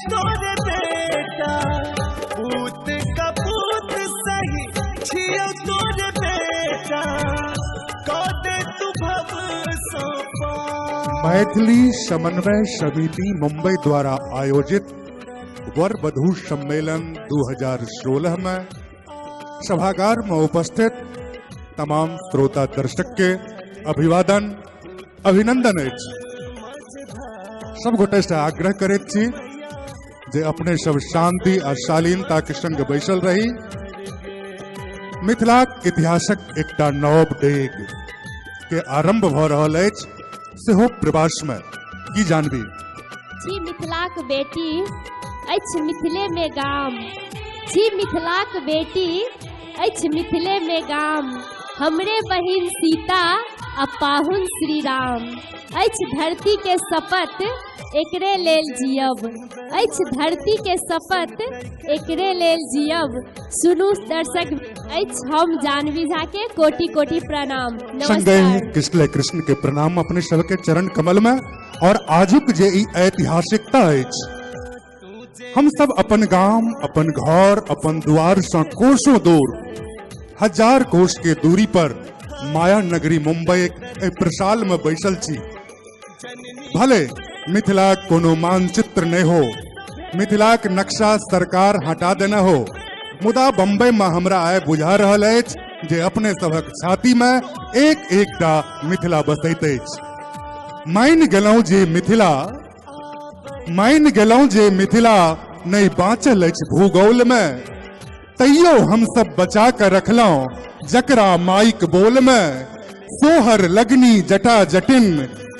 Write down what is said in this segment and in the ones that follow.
तोरे बेटा, पूत का पूत सही छियो तोरे बेटा, कदे तू भव सोपा। मैथिली समन्वय समिति मुंबई द्वारा आयोजित वर वधू सम्मेलन 2016 में सभागार में उपस्थित तमाम श्रोता दर्शक के अभिवादन अभिनंदन अछि। सब गोटे से आग्रह करैत छी जे अपने सब शांति आ शालीनता के संग बैसल रही। मिथिलाक इतिहासक एकटा नव डेग के आरंभ भ रहल अछि, सेहो प्रवास में की जानबी। छी मिथिलाक बेटी अछि मिथिले में गाम, छी मिथिलाक बेटी अछि मिथिले में गाम, हमरे बहिन सीता आ पाहुन श्री राम, अछि धरती के शपथ एकरे लेल जियब, अछि धरती के शपथ एकरे लेल जियब। सुनू दर्शक, अछि हम जानवी झा के कोटि कोटि प्रणाम। नमस्कार। कृष्ण के प्रणाम अपने सबके चरण कमल में। और आजुक जे ई ऐतिहासिकता अछि, हम सब अपन गाम, अपन घर, अपन द्वार से कोसों दूर, हजार कोस के दूरी पर माया नगरी मुंबई प्रसाल में बैसल छी। भले मिथिलाक कोनो मानचित्र नहीं हो, मिथिलाक नक्शा सरकार हटा देना हो, मुदा बम्बई में हमरा आय बुझा रहल अछि जे अपने सबक छाती में एक एकटा मिथिला बसैत अछि। मानि गेलहुं जे मिथिला नहीं बाँचल अछि भूगोल में, तैयो हम सब बचा कर रखलहुं जकरा माइक बोल में। सोहर लगनी जटा जटिन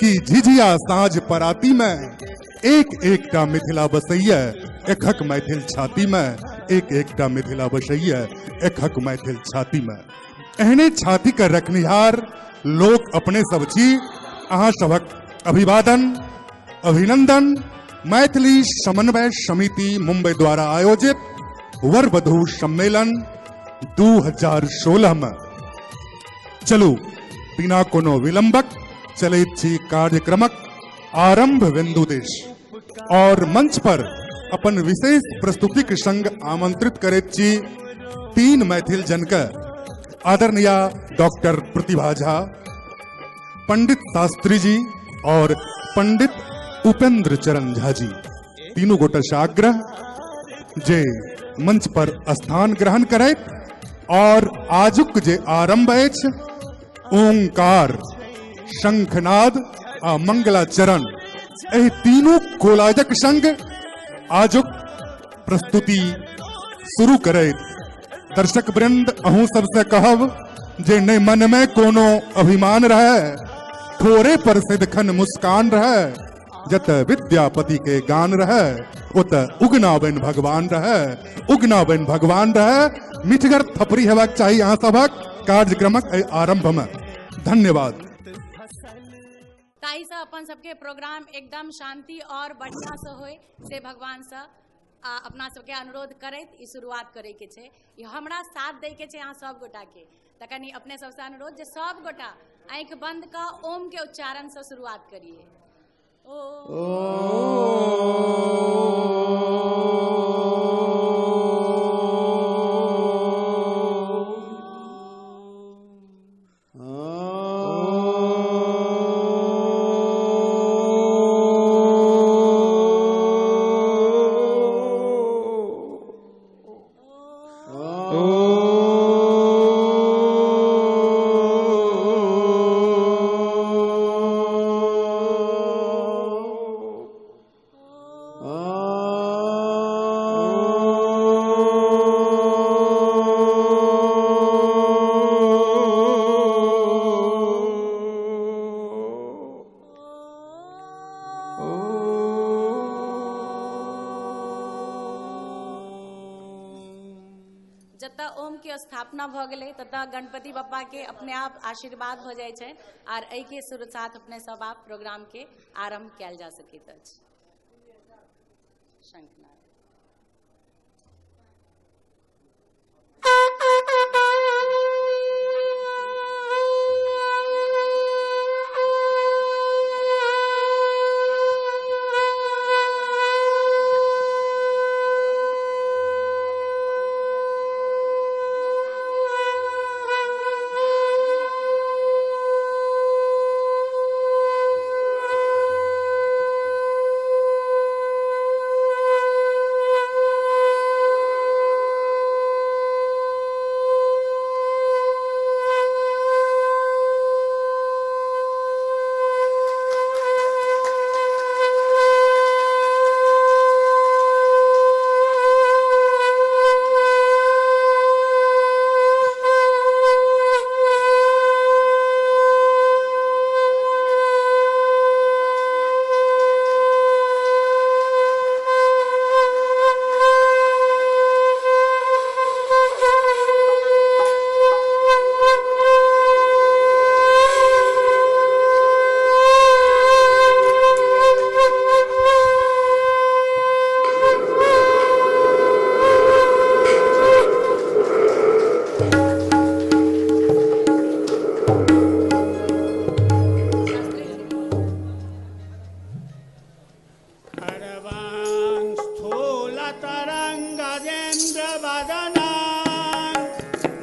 की झिझिया साँझ पराती में, एक एकटा मिथिला बसैया एकहक मैथिल छाती में, एक एकटा मिथिला बसैया एकहक मैथिल छाती में। एहने छाती का रखनिहार लोक अपने सब छी। अहाँ सबक अभिवादन अभिनंदन। मैथिली समन्वय समिति मुंबई द्वारा आयोजित वर वधू सम्मेलन 2016 में चलू बिना कोनो विलंबक चलैत छी कार्यक्रमक आरंभ बिंदु दिश। और मंच पर अपन विशेष प्रस्तुति के संग आमंत्रित करैत छी तीन मैथिल जन के। आदरणीय डॉक्टर प्रतिभा झा, पंडित शास्त्री जी और पंडित उपेंद्र चरण झा जी, तीनों गोटे से आग्रह जे मंच पर स्थान ग्रहण करे। और आजुक जे आरंभ अछि, ओंकार, शंखनाद आ मंगलाचरण, एहि तीनों कोलाजक संग आजुक प्रस्तुति शुरू करे। दर्शक वृंद, अहूँ सबसे कहब जे नहीं मन में कोनो अभिमान रहे, ठोरे पर सिदखन मुस्कान रहे, जत विद्यापति के गान रहे, उत उगना बन भगवान रहे, उगना बन भगवान रहे। मिठगर थपरी हेबाक चाहिए अहाँ सबक कार्यक्रमक आरंभ में। धन्यवाद। ताहि से अपन सबके प्रोग्राम एकदम शांति और बढ़िया से होय से भगवान से अपना सबके अनुरोध करैत ई शुरुआत करे के छै। हमरा साथ दै के छै अहाँ सब गोटा के, त कनी अपने सबसे अनुरोध जे सब गोटा आंख बंद क ओम के उच्चारण से शुरुआत करिए। जतऽ ओम के स्थापना भ गेलै ततऽ गणपति बप्पा के अपने आप आशीर्वाद भ जाइ छै और एहि के साथ अपने सब आप प्रोग्राम के आरंभ कयल जा सकैत अछि। शंखनाद। वदनां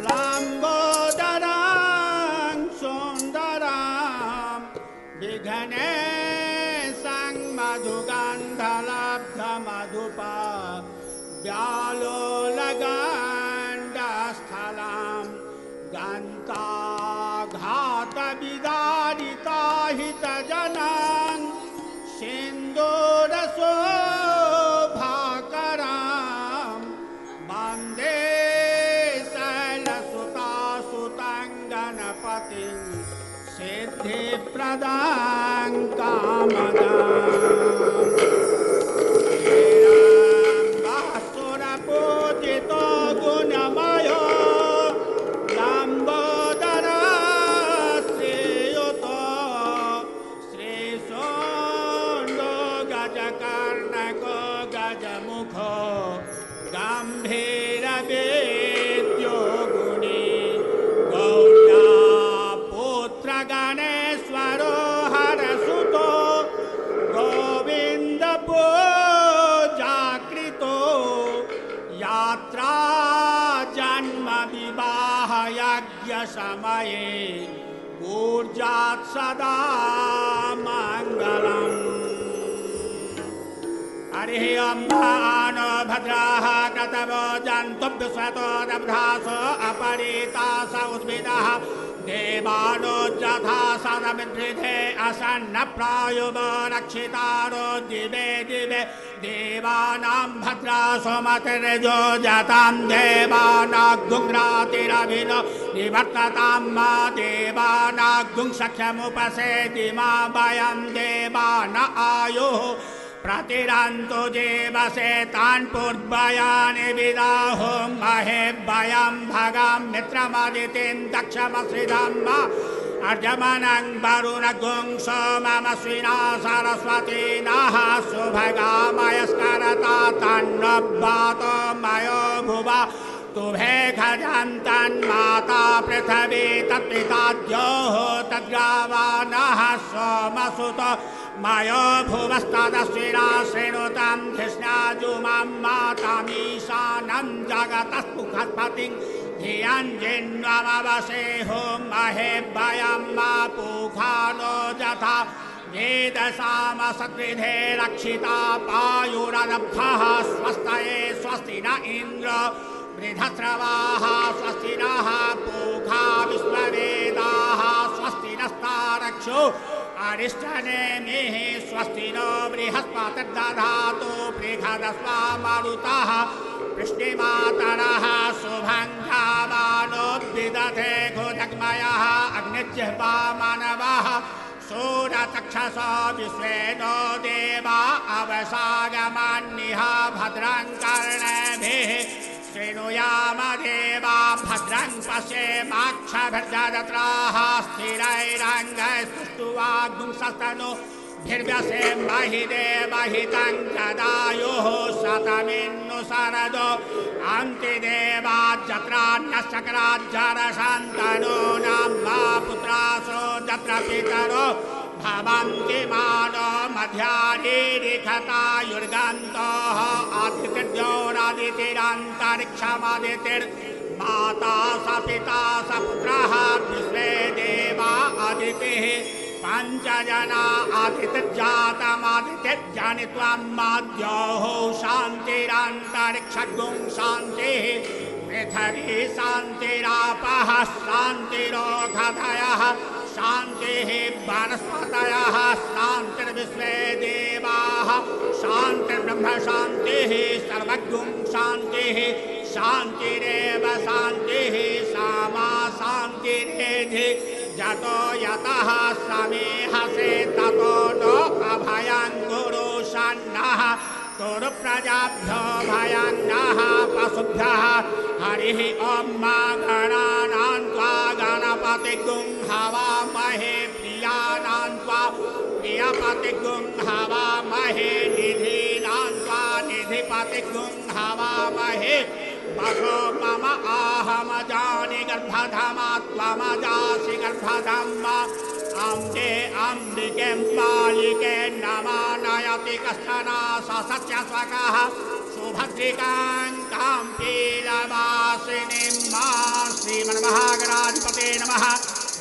लम्बोदरां सुन्दरां विघ्नेशं मधुगन्धलब्धमधुपा व्यालोलगण्डस्थलां गन्ताघातविदारिताहितजनां सिन्दूरशोभाकरां वन्दे शैलसुतासुतं गणपतिं सिद्धिप्रदां कामदाम् पूजितो गुणमयो लम्बोदरा श्रेयुतो श्रीशोण्डो गजकर्णको गजमुखो गम्भीरवेद्यो गुणी गौर्या पुत्रगणेश्वरो हरसुतो गोविन्दपूजाकृतो यात्रा जन्म विवाह यज्ञ समये ऊर्जात् सदा मङ्गलम् हरिः ॐ भानो भद्राः क्रतवो जन्तु विश्वतो दब्धासो अपरीतास उद्भिदः देवानो जथा सदमिद्रिधे असन्नप्रायुवो रक्षितारो दिवे दिवे देवानां भद्रासो मतिर्जो जातां देवानाग्गुङ्रातिरभिनो निवर्ततां मा देवानाग्गुंसख्यमुपसेति मा वयं देवान आयुः प्रतिरन्तु जीवसे तान् पूर्वयानि विदाहुं महे वयं भगं मित्रमदितिं दक्षमश्रिदं वा अर्जमनं वरुणगुं सोममश्विना सरस्वती नः सुभगामयस्करता तन्नब्बातो मयो भुवा तुभे खजन्तन्माता पृथिवी तत्पिताद्योः तद्गावानः सोमसुतो मयो भुवस्तदश्विना शृणुतं कृष्णाजुमां मातामीशानं जगतस्तुखस्पतिं धियञ्जिन्वमवसेहो महे वयं मा पूखानो जथा वेदसाम सद्विधे रक्षिता पायुरदब्धः स्वस्तये स्वस्ति न इन्द्र वृधस्रवाः स्वस्ति नः पूखा विश्ववेदाः स्वस्ति नस्तारक्षो अरिष्टनेमिः स्वस्ति नो बृहस्पतिर्दधातु बृहदस्वा मरुतः वृष्टिमातरः शुभङ्गावानो विदधे घोजग्मयः अग्निजिह्वा मानवः सूरचक्षसो विश्वेनो देवा अवसागमन्निह भद्रं कर्णेभिः शृणुयाम देवा भद्रं पश्येमाक्षभिर्जत्राः स्थिरैरङ्गैस्तुष्टुवाग्गुंसस्तनु भिर्व्यसें महि देवहितं जदायुः शतमिन्नु शरदो अन्तिदेवाज्जत्रान्यश्चक्राज्जरशन्तनूनां मा पुत्रासो जत्र पितरो भवन्ति मानो मध्यानिरिखतायुर्गन्तोः आदितिर्जोरादितिरन्तरिक्षमदितिर्माता स पिता स पुत्रः विश्वे देवा अदितिः पञ्चजना आदितिर्जातमादितिर्जनित्वं माद्योः शान्तिरन्तरिक्षगुं शान्तिः पृथिवी शान्तिरापः शान्तिरोषधयः शान्तिः वनस्पतयः शान्तिर्विश्वे देवाः शान्तिर्ब्रह्म शान्तिः सर्वगुं शान्तिः शान्तिरेव शान्तिः सामा शान्तिरेधि जतो यतः समेहसे ततो नो अभयं कुरु सन्नः कुरु प्रजाभ्यो भयं नः पशुभ्यः हरिः ॐ मा गणानां त्वा गणपतिगुं हवामहे प्रियाणां त्वा प्रियपतिगुं हवामहे निधीनां त्वा निधिपतिगुं हवामहे वसो मम आहमजानि गर्भधमा त्वमजासि गर्भधमा अम्बे अम्बिके बालिके नमानयति कस्थना सत्य स्वकाः सुभद्रिकां कां कीलवासिनीं मा श्रीमन्महागणाधिपते नमः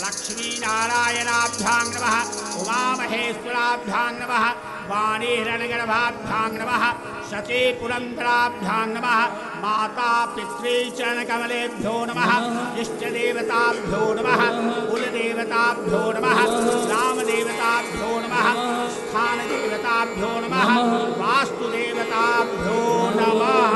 लक्ष्मीनारायणाभ्यां नमः उमामहेश्वराभ्यां नमः वाणीहिरण्यगर्भाभ्यां नमः शचीपुरन्दराभ्यां नमः माता पितृचरणकमलेभ्यो नमः इष्टदेवताभ्यो नमः कुलदेवताभ्यो नमः रामदेवताभ्यो नमः स्थानदेवताभ्यो नमः वास्तुदेवताभ्यो नमः।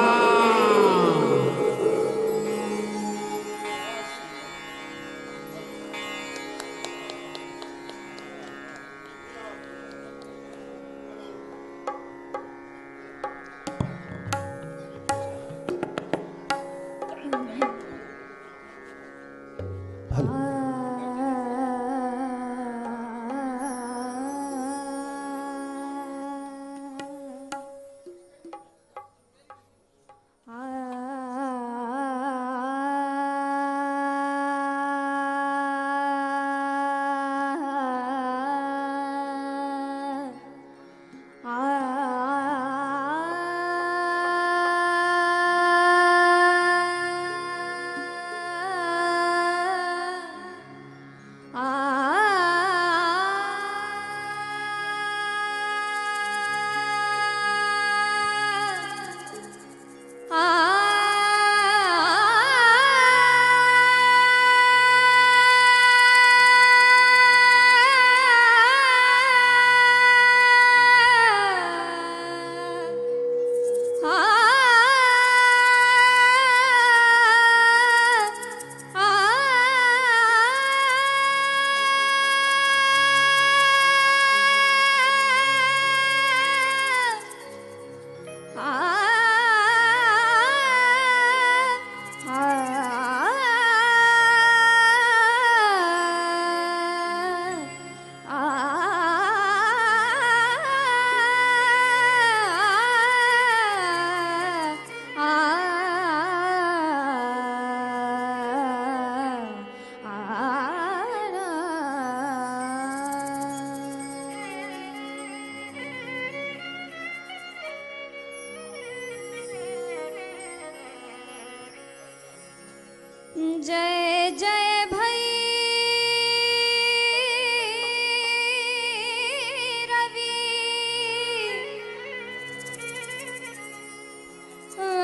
जय जय भैरवी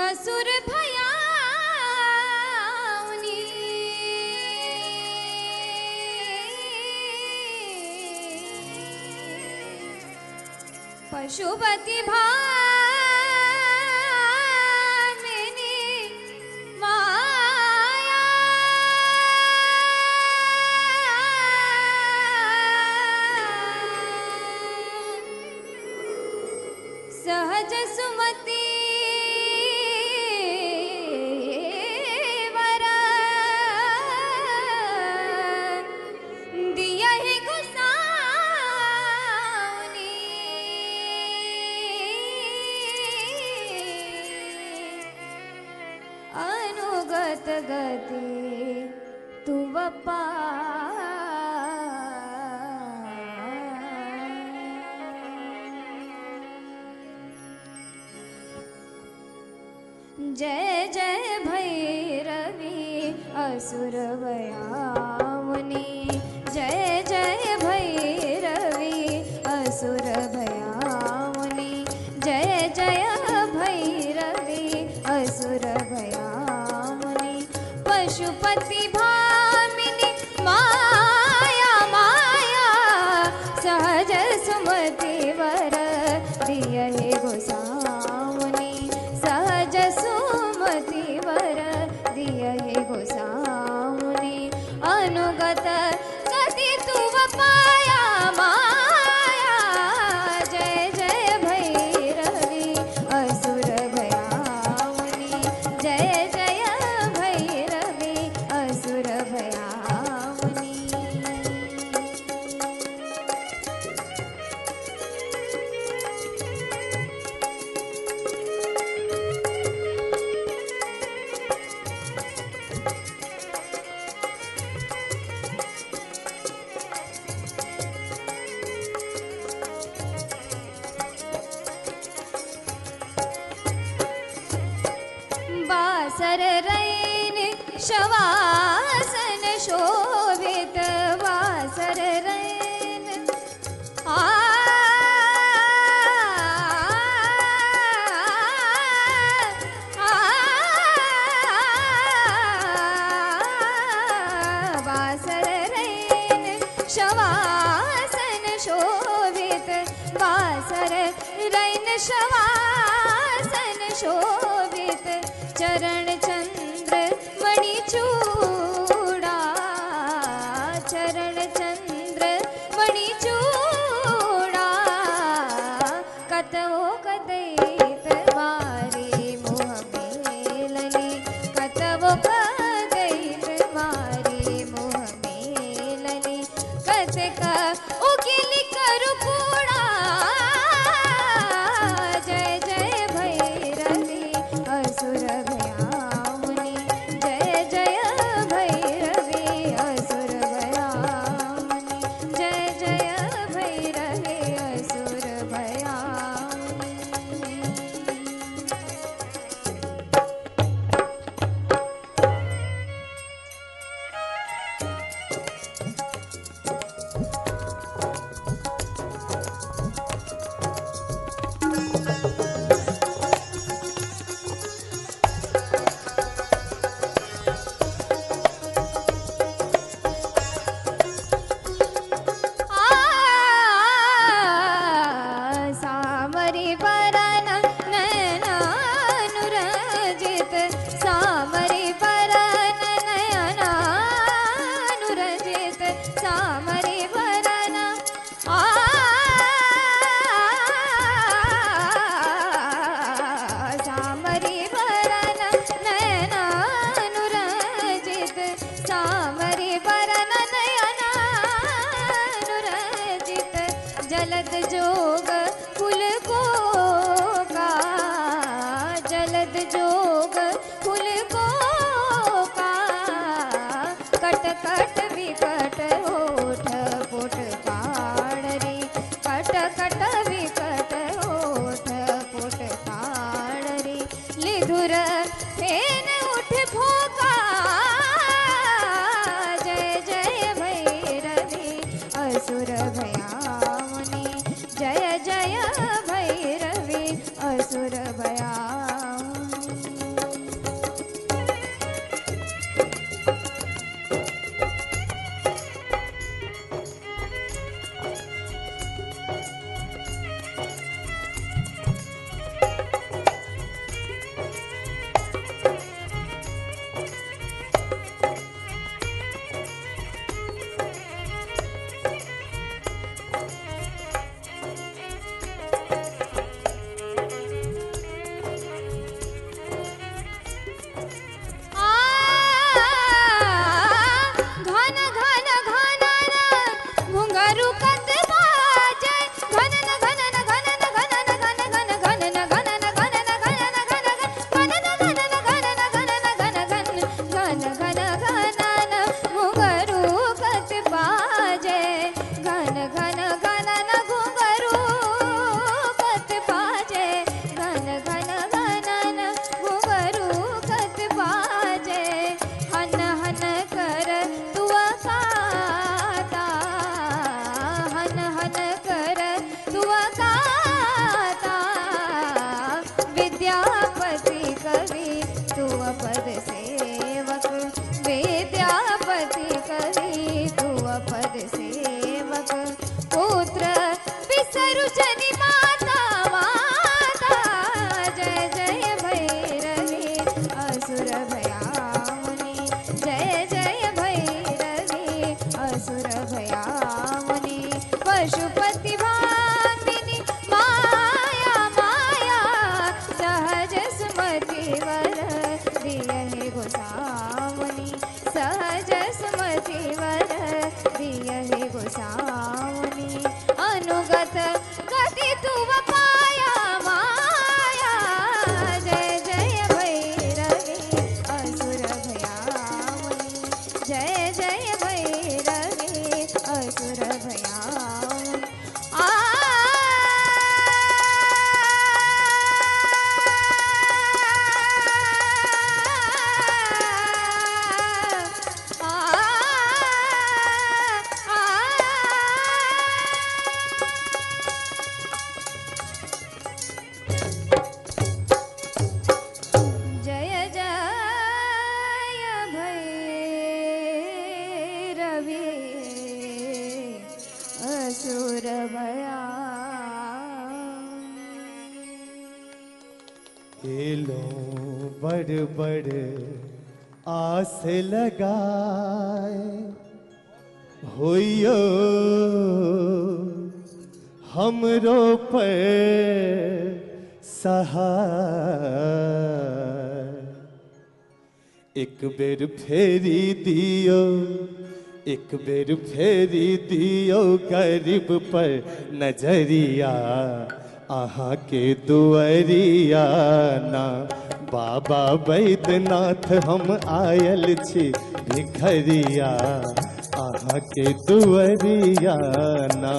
असुर भयाउनी पशुपति भामिनी माया सहज सुमति वरा दिया है गोसाउनी अनुगत गति तू बप्पा जय जय भैरवी असुर भयामुनि जय जय भैरवी असुर भयामुनि जय जय भैरवी असुर भयामुनि पशुपति भामिनी माया माया सहज सुमति वर दिय हे गोसामुनि सहज सुमति वर दिय हे गोसामुनि अनुगत गति तू पाया माया जय जय भैरवी असुर भयामुनि जय जय भैरवी असुर रैन शवासन शोभित वासर रैन वासर रैन शवासन शोभित वासर रैन शवासन शोभित चरण चंद्र मणि चूड़ा चरण चंद्र मणि चूड़ा कतवो कदैत मारी मोह मेलनी कतवो कदैत मारी मोह मेलनी कतक उकिल करु कूड़ा जय जय भैरवी असुर भयामुनि जय जय भैरवी असुर भयामुनि जय जय भैरवी असुर भयामुनि सामरी वरन नयनानुरजित सामरी वरन नयनानुरजित सामरी वरन सामरी वरन नयनानुरजित सामरी वरन नयनानुरजित जलद जोग फूल को का जलद जोग फूल को का कट कट विकट होठ पुट काड़री कट कट विकट होठ पुट काड़री लिधुर फेन उठ भोका जय जय भैरवी असुर भयामुनि जय जय भैरवी असुर भयामुनि घन घन घनन घुंघरू कत बाजे घनन घनन घनन घनन घन घन घनन घनन घनन घनन घन घनन घनन घनन घनन घन घन घन घनन घुंघरू कत बाजे घन घन घनन घुंघरू कत बाजे घन घन घनन घुंघरू कत बाजे हन हन कर तुआ काता हन हन कर तुआ काता विद्यापति कवि तुआ पद सेवक विद्यापति कवि तुआ पद सेवक पुत्र विसरु जनि माता माता जय जय भैरवी असुर भयामुनि जय जय भैरवी असुर भयामुनि पशुपति भामिनी माया माया सहज सुमति वर दियहि गोसामुनि सहज सुमति वर दियहि गोसामुनि अनुगत गति तुव पाया माया जय जय भैरवी असुर भयामुनि जय जय भैरवी असुर भयामुनि खेलो बड़ बड़ आस लगाए होइयो हमरो पर सहाय एक बेर फेरी दियो एक बेर फेरी दियो गरीब पर नजरिया आहाँ के दुआरिया ना बाबा बैद्यनाथ हम आयल छी भिखरिया आहाँ के दुआरिया ना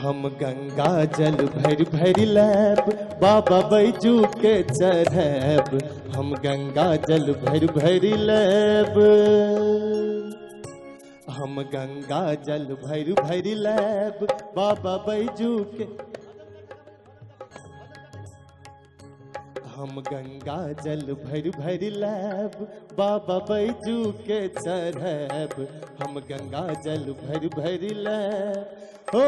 हम गंगा जल भर भर लैब बाबा बैजू के चढ़ैब हम गंगा जल भर भर लैब हम गंगा जल भर भर लैब बाबा बैजू के हम गंगा जल भर भर लैब बाबा बैजू के चढ़ैब हम गंगा जल भर भर लैब हो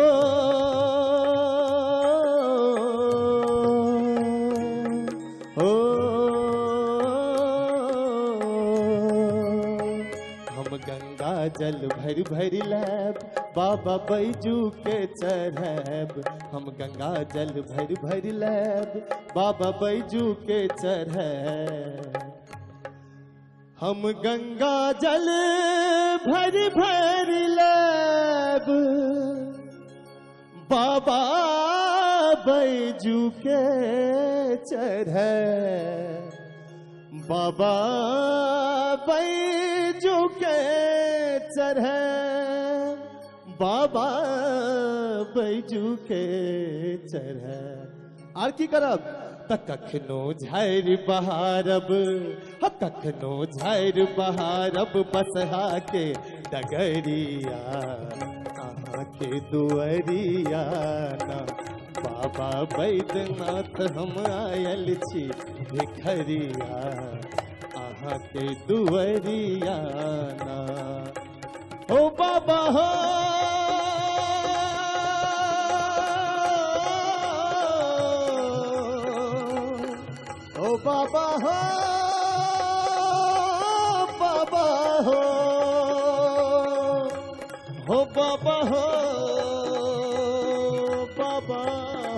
हम गंगा जल भर भर लैब बाबा बैजू के चढ़ैब हम गंगा जल भर भर लैब बाबा बैजू के चढ़ैब हम गंगा जल भर भर लैब बाबा बैजू के चढ़ैब बाबा बैजू के चढ़ैब बाबा बैजू के चढ़ैब आर की करब त कखनो झारि बहारब कखनो झारि बहारब बसहा के डगरिया आहाँ के दुआरिया ना बाबा बैद्यनाथ हम आयल छी भिखरिया आहाँ के दुआरिया ना हो बाबा हो बाबा हो बाबा हो बाबा हो बाबा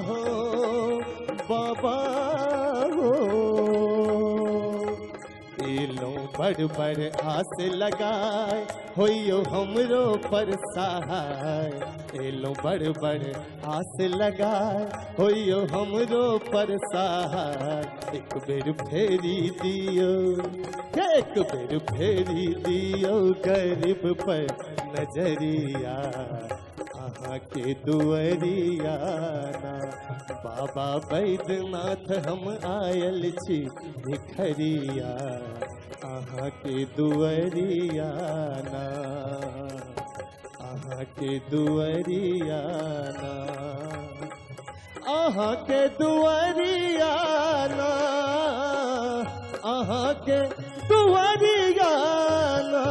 हो बाबा हो लो बड़ बड़ आस लगाए होइयो हमरो पर सहाय एलो बड़ बड़ आस लगाए होइयो हमरो पर सहाय एक बेर फेरी दियो एक बेर फेरी दियो गरीब पर नजरिया आहाँ के दुआरिया ना बाबा बैद्यनाथ हम आयल छी भिखरिया आहाँ के दुआरिया ना आहाँ के दुआरिया ना आहाँ के दुआरिया ना आहाँ के दुआरिया ना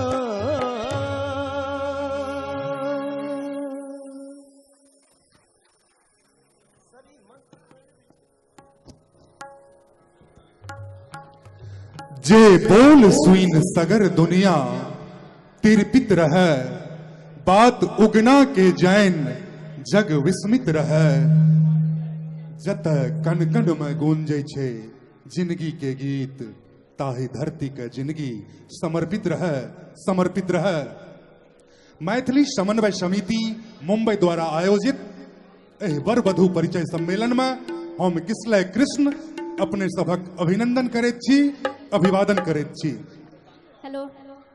जे बोल सुइन सगर दुनिया तिरपित रहे बात उगना के जैन जग विस्मित रहे जत कण कण में गूंजे छे जिंदगी के गीत ताहि धरती के जिंदगी समर्पित रहे मैथिली समन्वय समिति मुंबई द्वारा आयोजित एहि वर वधू परिचय सम्मेलन में हम किसलय कृष्ण अपने सभक अभिनंदन करैत छी अभिवादन करैत छी। हेलो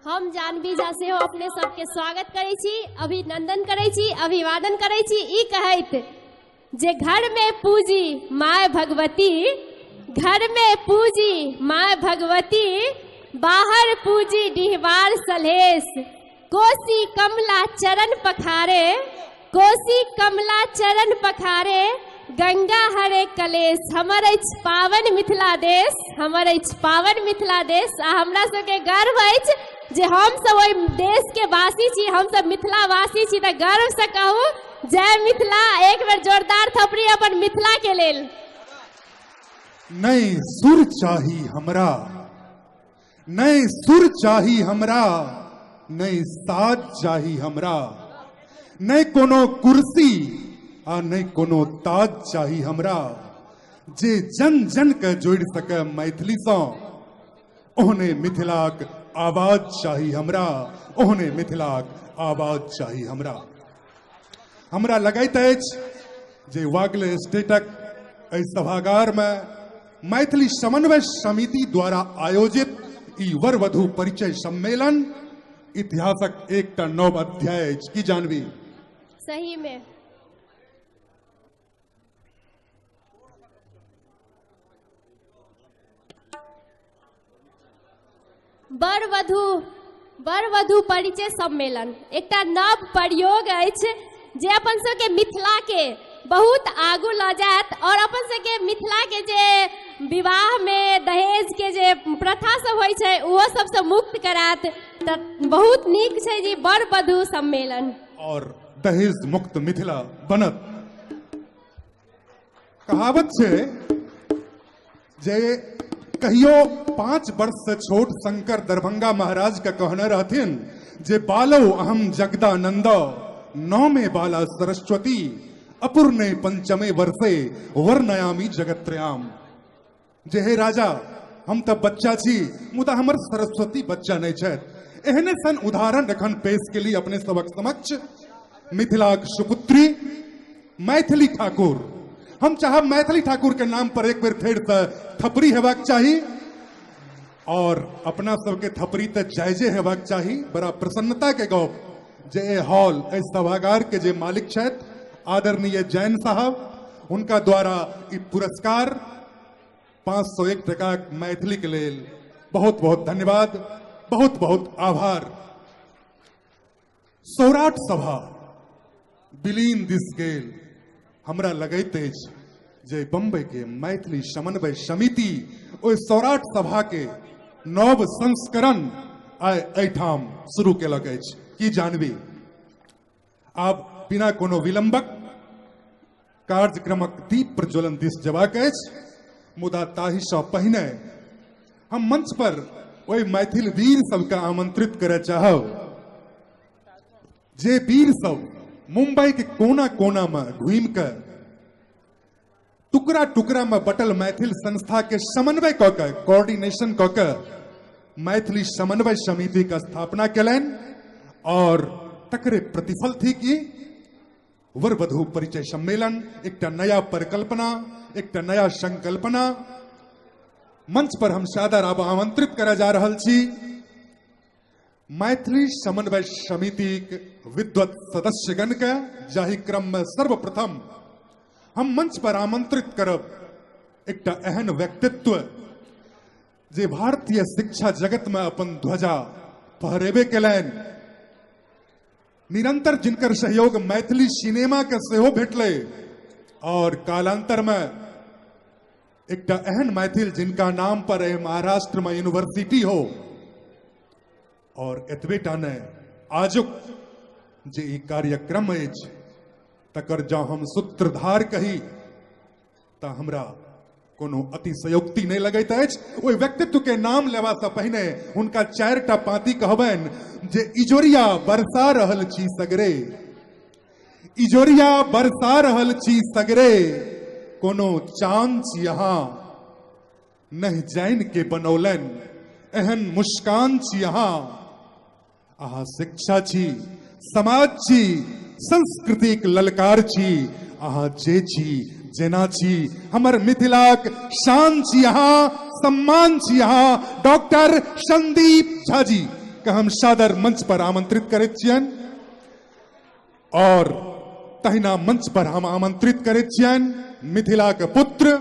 हम जानवी झा से अपने सबके स्वागत करै छी अभिनंदन करै छी अभिवादन करै छी ई कहैत जे घर में पूजी माय भगवती घर में पूजी माय भगवती बाहर पूजी डिहबार सलेश कोसी कमला चरण पखारे, कोसी कमला चरण पखारे, गंगा हरे कलेश। हमर अछि पावन मिथिला देश, हमर अछि पावन मिथिला देश। आ हमरा सबके गर्व अछि जे हम सब ओहि देश के वासी छी, हम सब मिथिला वासी छी। तऽ गर्व से कहू जय मिथिला। एक बेर जोरदार थपड़ी अपन मिथिला के लेल। नई सुर चाही हमरा, नई सुर चाही हमरा, नई साज चाही हमरा, नई कोनो कुर्सी आ नई कोनो ताज चाही हमरा, जे जन जन के जोड़ सके मैथिली सँ। ओहने मिथिलाक आवाज चाही हमरा, ओहने मिथिलाक आवाज चाही हमरा। हमरा लगैत अछि जे वागले स्टेटक एहि सभागार में मैथिली समन्वय समिति द्वारा आयोजित ई वर वधु परिचय सम्मेलन इतिहासक एकटा नव अध्याय अछि। की जानवी? सही में वर वधु परिचय सम्मेलन एकटा नव प्रयोग अछि जे अपन सबके मिथिला के बहुत आगू ल जायत और अपन सबके मिथिला के जे विवाह में दहेज के जे प्रथा सब होइ छै ओहो सबसे मुक्त करायत। तऽ बहुत नीक छै जी वर वधु सम्मेलन। और दहेज मुक्त मिथिला बनत। कहावत छै जे कहियो 5 वर्ष से छोट शंकर दरभंगा महाराज के कहने रहथिन जे बालो अहम जगदानंद, नौमे बाला सरस्वती, अपूर्णे पंचमे वर्षे वर्णयामी जगत्रयाम। जे हे राजा हम तऽ बच्चा छी मुदा हमर सरस्वती बच्चा नहीं छथि। एहने सन उदाहरण एखन पेश के लिए अपने सबक समक्ष मिथिलाक सुपुत्री मैथिली ठाकुर। हम चाहब मैथिली ठाकुर के नाम पर एक बेर फेर से थपड़ी हेबाक चाही और अपना सबके थपड़ी तो जायजे हेबाक चाही। बड़ा प्रसन्नता के गप जे ए हॉल ए सभागार के जे मालिक छथि आदरणीय जैन साहब, उनका द्वारा ई पुरस्कार 501 टका मैथिली के लेल बहुत बहुत धन्यवाद, बहुत बहुत आभार। सौराठ सभा विलीन दिस गेल। हमरा लगैत अछि जे बम्बई के मैथिली समन्वय समिति ओहि सौराठ सभा के नव संस्करण आइ एहिठाम शुरू केलक अछि। की जानवी? आब बिना कोनो विलंबक कार्यक्रमक दीप प्रज्वलन दिस जेबाक अछि, मुदा ताहि सँ पहिने हम मंच पर ओहि मैथिल वीर सबके आमंत्रित करय चाहब जे वीर सब मुंबई के कोना कोना में घूम के टुकड़ा टुकड़ा में बटल मैथिल संस्था के समन्वय क के कोऑर्डिनेशन क के मैथिली समन्वय समिति का स्थापना कलन और तकरे प्रतिफल थी कि वर वधु परिचय सम्मेलन एक नया परिकल्पना, एक नया संकल्पना। मंच पर हम सादर अब आमंत्रित करे जा रहल छी मैथिली समन्वय समिति के विद्वत सदस्यगण के, जाहि क्रम में सर्वप्रथम हम मंच पर आमंत्रित करब एक एहन व्यक्तित्व जे भारतीय शिक्षा जगत में अपन ध्वजा फहरेबे केलन, निरंतर जिनकर सहयोग मैथिली सिनेमा के सेहो भेटले और कालांतर में एक एहन मैथिल जिनका नाम पर महाराष्ट्र में यूनिवर्सिटी हो। और एतबेटा ने आजुक जे ई कार्यक्रम अछि तकर जँ हम सूत्रधार कही तऽ हमरा कोनो अतिशयोक्ति नहीं लगैत अछि। ओहि व्यक्तित्व के नाम लेवा से पहिने हुनका 4टा पाँति कहबनि जे इजोरिया बरसा रहल छी सगरे, इजोरिया बरसा रहल छी सगरे, कोनो चांद छी यहाँ नहीं जैन के बनौलन, एहन मुस्कान छी यहाँ, अहाँ शिक्षा छी, समाज छी, संस्कृतिक ललकार छी, अहाँ जे छी जेना छी, हमर मिथिलाक शान छी अहाँ, सम्मान छी अहाँ। डॉक्टर संदीप झा जी के हम सादर मंच पर आमंत्रित करैत छियनि और तहिना मंच पर हम आमंत्रित करैत छियनि मिथिला के पुत्र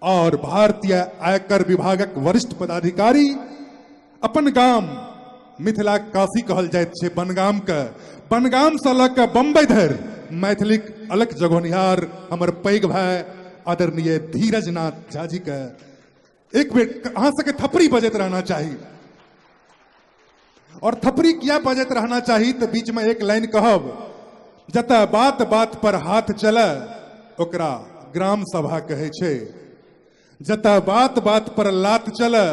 और भारतीय आयकर विभागक वरिष्ठ पदाधिकारी, अपन गाम मिथिला काशी कहल जाइत छै बनगाम के, बनगाम से लऽ कऽ बम्बई धरि मैथिलीक अलग जगोनिहार हमर पैघ भाई आदरणीय धीरज नाथ झा जी के एक बेर अहाँ सबके थपड़ी बजैत रहना चाही। और थपड़ी किया बजैत रहना चाही तो बीच में एक लाइन कहब, जतऽ बात बात पर हाथ चले ओकरा ग्राम सभा कहे छै, जतऽ बात बात पर लात चले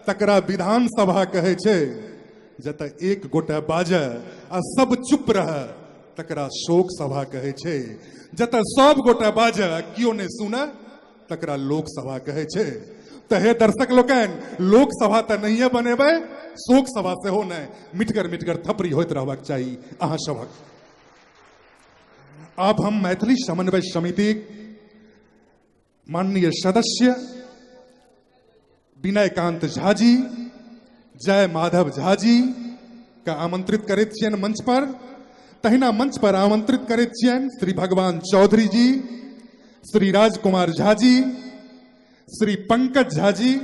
तकरा विधान सभा कहे छै, जतऽ एक गोटे बाजे आ सब चुप रहे तकरा शोक सभा कहे छै, जतऽ सब गोटे बाजे आ कियो नहि सुने तकरा लोक सभा कहे छै। तो हे दर्शक लोकनि, लोक सभा तो नहिए बनेबै, शोक सभा सेहो नहि, मिटगर थपड़ी होइत रहबाक चाही अहाँ सभक। आब हम मैथिली समन्वय समिति माननीय सदस्य विनयकांत झा जी, जय माधव झा जी का आमंत्रित करैत छियनि मंच पर। तहिना मंच पर आमंत्रित करैत छियनि श्री भगवान चौधरी जी, श्री राजकुमार झा जी, श्री पंकज झा जी,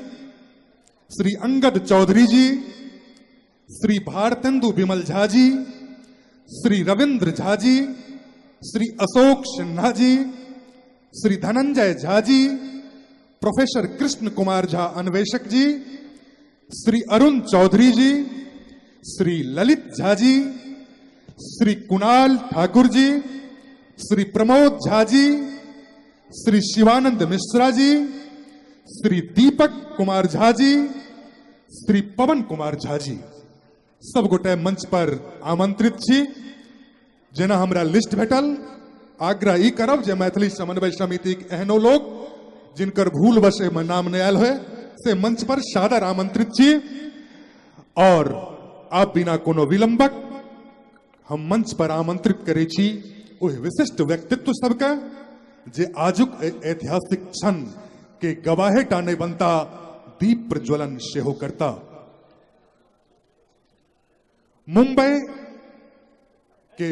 श्री अंगद चौधरी जी, श्री भारतेंदु विमल झा जी, श्री रविंद्र झा जी, श्री अशोक सिन्हा जी, श्री धनंजय झा जी, प्रोफेसर कृष्ण कुमार झा अन्वेषक जी, श्री अरुण चौधरी जी, श्री ललित झा जी, श्री कुणाल ठाकुर जी, श्री प्रमोद झा जी, श्री शिवानंद मिश्रा जी, श्री दीपक कुमार झा जी, श्री पवन कुमार झा जी, सब गोटे मंच पर आमंत्रित छी। जेना हमरा लिस्ट भेटल, आग्रह ई करब जे मैथिली समन्वय समिति एहनो लोग जिनकर भूल वश में नाम नहीं आयल है से मंच पर सादर आमंत्रित छी। और आप बिना कोनो विलंबक हम मंच पर आमंत्रित करे छी ओहि विशिष्ट व्यक्तित्व सबके जे आजुक ऐतिहासिक क्षण के गवाहेटा नहीं बनता, दीप प्रज्वलन सेहो करता। मुंबई के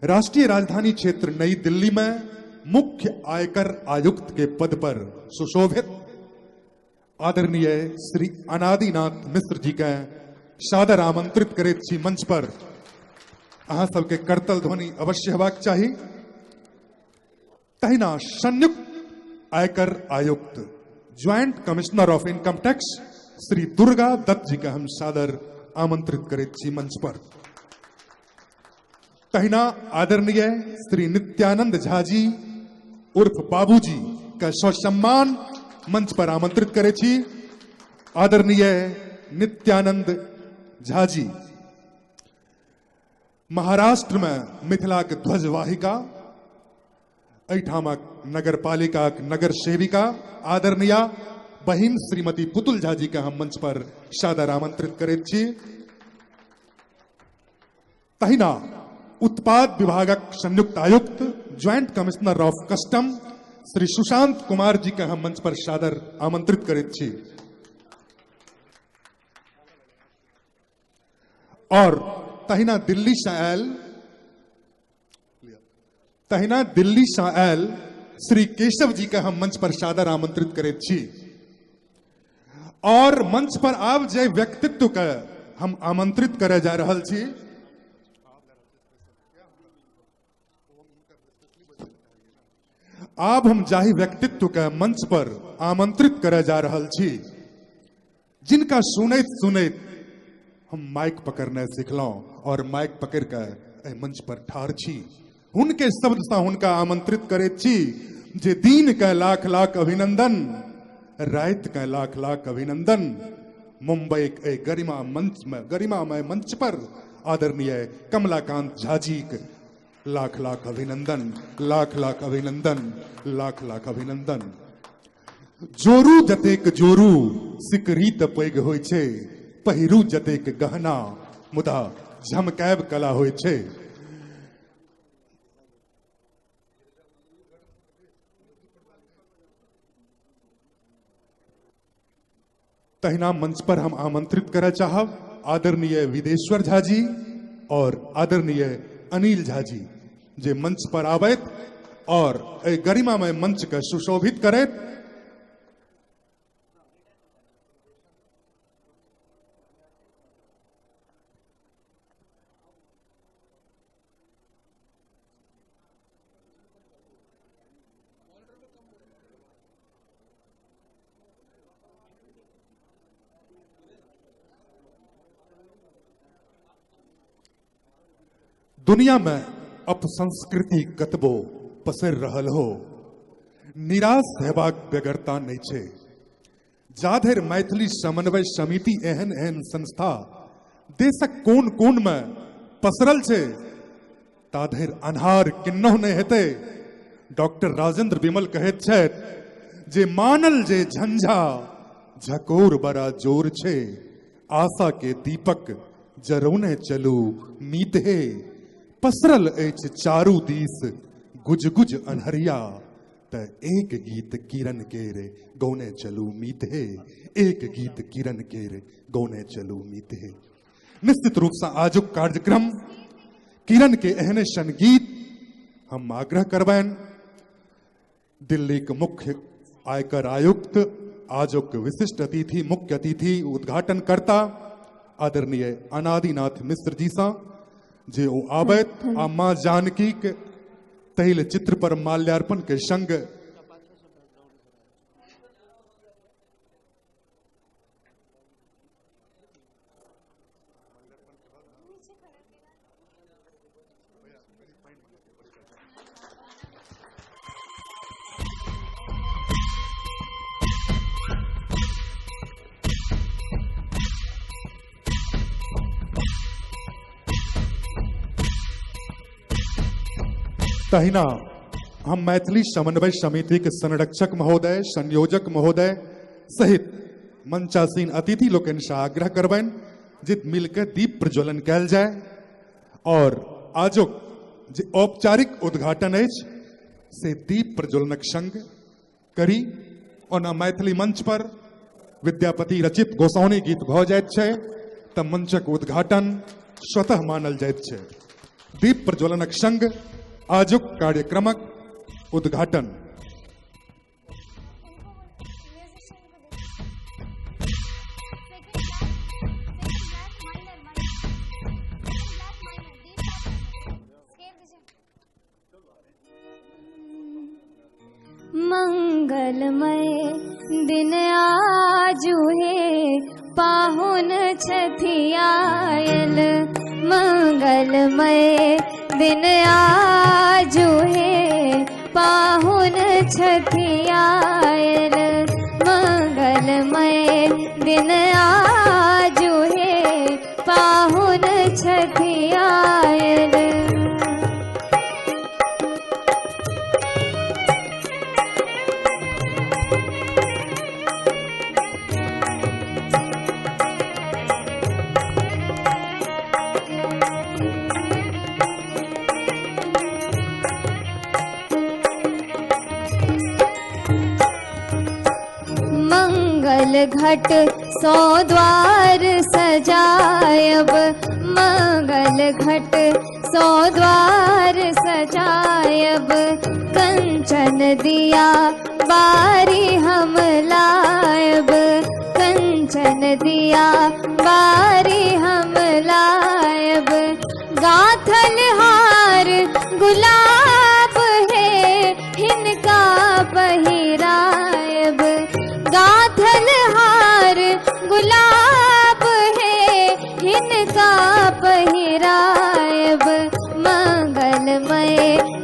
राष्ट्रीय राजधानी क्षेत्र नई दिल्ली में मुख्य आयकर आयुक्त के पद पर सुशोभित आदरणीय श्री अनादिनाथ मिश्र जी के सादर आमंत्रित करैत छी मंच पर। अहाँ सबके करतल ध्वनि अवश्य हेबाक चाही। तहिना संयुक्त आयकर आयुक्त joint commissioner of income tax Shri Durga Datt ji का हम सादर आमंत्रित करैत छी मंच पर। तहिना आदरणीय श्री नित्यानंद झा जी उर्फ बाबूजी का ससम्मान मंच पर आमंत्रित करे छी। आदरणीय नित्यानंद झा जी महाराष्ट्र में मिथिला के ध्वजवाहिका, एठामक नगर पालिका नगर सेविका आदरणीय बहिन श्रीमती पुतुल झा जी का हम मंच पर सादर आमंत्रित करैत छी। तहिना उत्पाद विभागक संयुक्त आयुक्त joint commissioner of custom Shri Sushant Kumar ji का हम मंच पर सादर आमंत्रित करैत छी। और तहिना दिल्ली से आयल श्री केशव जी का हम मंच पर सादर आमंत्रित करैत छी। और मंच पर आब जे व्यक्तित्व के हम आमंत्रित करे जा रहल छी, आब हम जाहि व्यक्तित्व के मंच पर आमंत्रित करे जा रहल छी, जिनका सुनैत सुनैत हम माइक पकड़ने सिखलौं और माइक पकड़ के मंच पर ठाढ़ छी, हुनके शब्द से हुनका आमंत्रित करैत छी जे दिन के लाख लाख अभिनंदन, रात के लाख लाख अभिनंदन। मुंबई के गरिमामय मंच पर आदरणीय कमलाकांत झा जी के लाख लाख अभिनंदन, लाख लाख अभिनंदन, लाख लाख अभिनंदन। जोरू जतेक जोरू सिकरीत पैघ होइ छै, पहिरू जतेक गहना मुदा झमकायब कला होइ छै। तहिना मंच पर हम आमंत्रित करे चाहब आदरणीय विदेश्वर झा जी और आदरणीय अनिल झा जी, जे मंच पर आबैत और गरिमामय मंच के सुशोभित करैत दुनिया में अपसंस्कृति कतबो पसर रहल हो, निराश हेबाक बेगरता नहीं छे। जाधर मैथिली समन्वय समिति एहन एहन संस्था देशक कोन कोन में पसरल छे, ताधर अन्हार किन्नहु नहीं हेते। डॉक्टर राजेंद्र विमल कहैत छथि जे मानल जे झंझा झकोर बड़ा जोर छे, आशा के दीपक जरौने चलू मीतहे। पसरल अछि चारू दिस गुज गुज अन्हरिया, त एक गीत किरण केरे गौने चलू मीतहे। एक गीत किरण केरे गौने चलू मीतहे। निश्चित रूप से आजुक कार्यक्रम किरण के एहने सन गीत हम आग्रह करबैन। दिल्ली के मुख्य आयकर आयुक्त, आजुक विशिष्ट अतिथि, मुख्य अतिथि, उद्घाटन करता आदरणीय अनादिनाथ मिश्र जी सा जे ओ आबैत आ मां जानकी के तैल चित्र पर माल्यार्पण के संग तहिना हम मैथिली समन्वय समिति के संरक्षक महोदय, संयोजक महोदय सहित मंचासीन अतिथि लोकनि से आग्रह करबैन जे मिलकर दीप प्रज्वलन कैल जाए। और आजुक जे औपचारिक उद्घाटन अछि से दीप प्रज्वलनक संग करी। ओना मैथिली मंच पर विद्यापति रचित गोसाउनी गीत भ जाइत छै त मंचक उद्घाटन स्वतः मानल जाइत छै। दीप प्रज्वलनक संग आजुक कार्यक्रमक उद्घाटन। मंगलमय दिन आजू है पाहुन छथि आयल। मंगलमय दिन आजू है पाहुन छथि आयल। मंगलमय दिन आजू है पाहुन छथि आयल। घट सौ द्वार सजायब। मंगल घट सौ द्वार सजायब। कंचन दिया बारी हम लायब। कंचन दिया बारी हम लायब। गाथल हार गुलाब है हिनका पहिरायब। गाथल हार गुलाब है हिनका पहिरायब। मंगलमय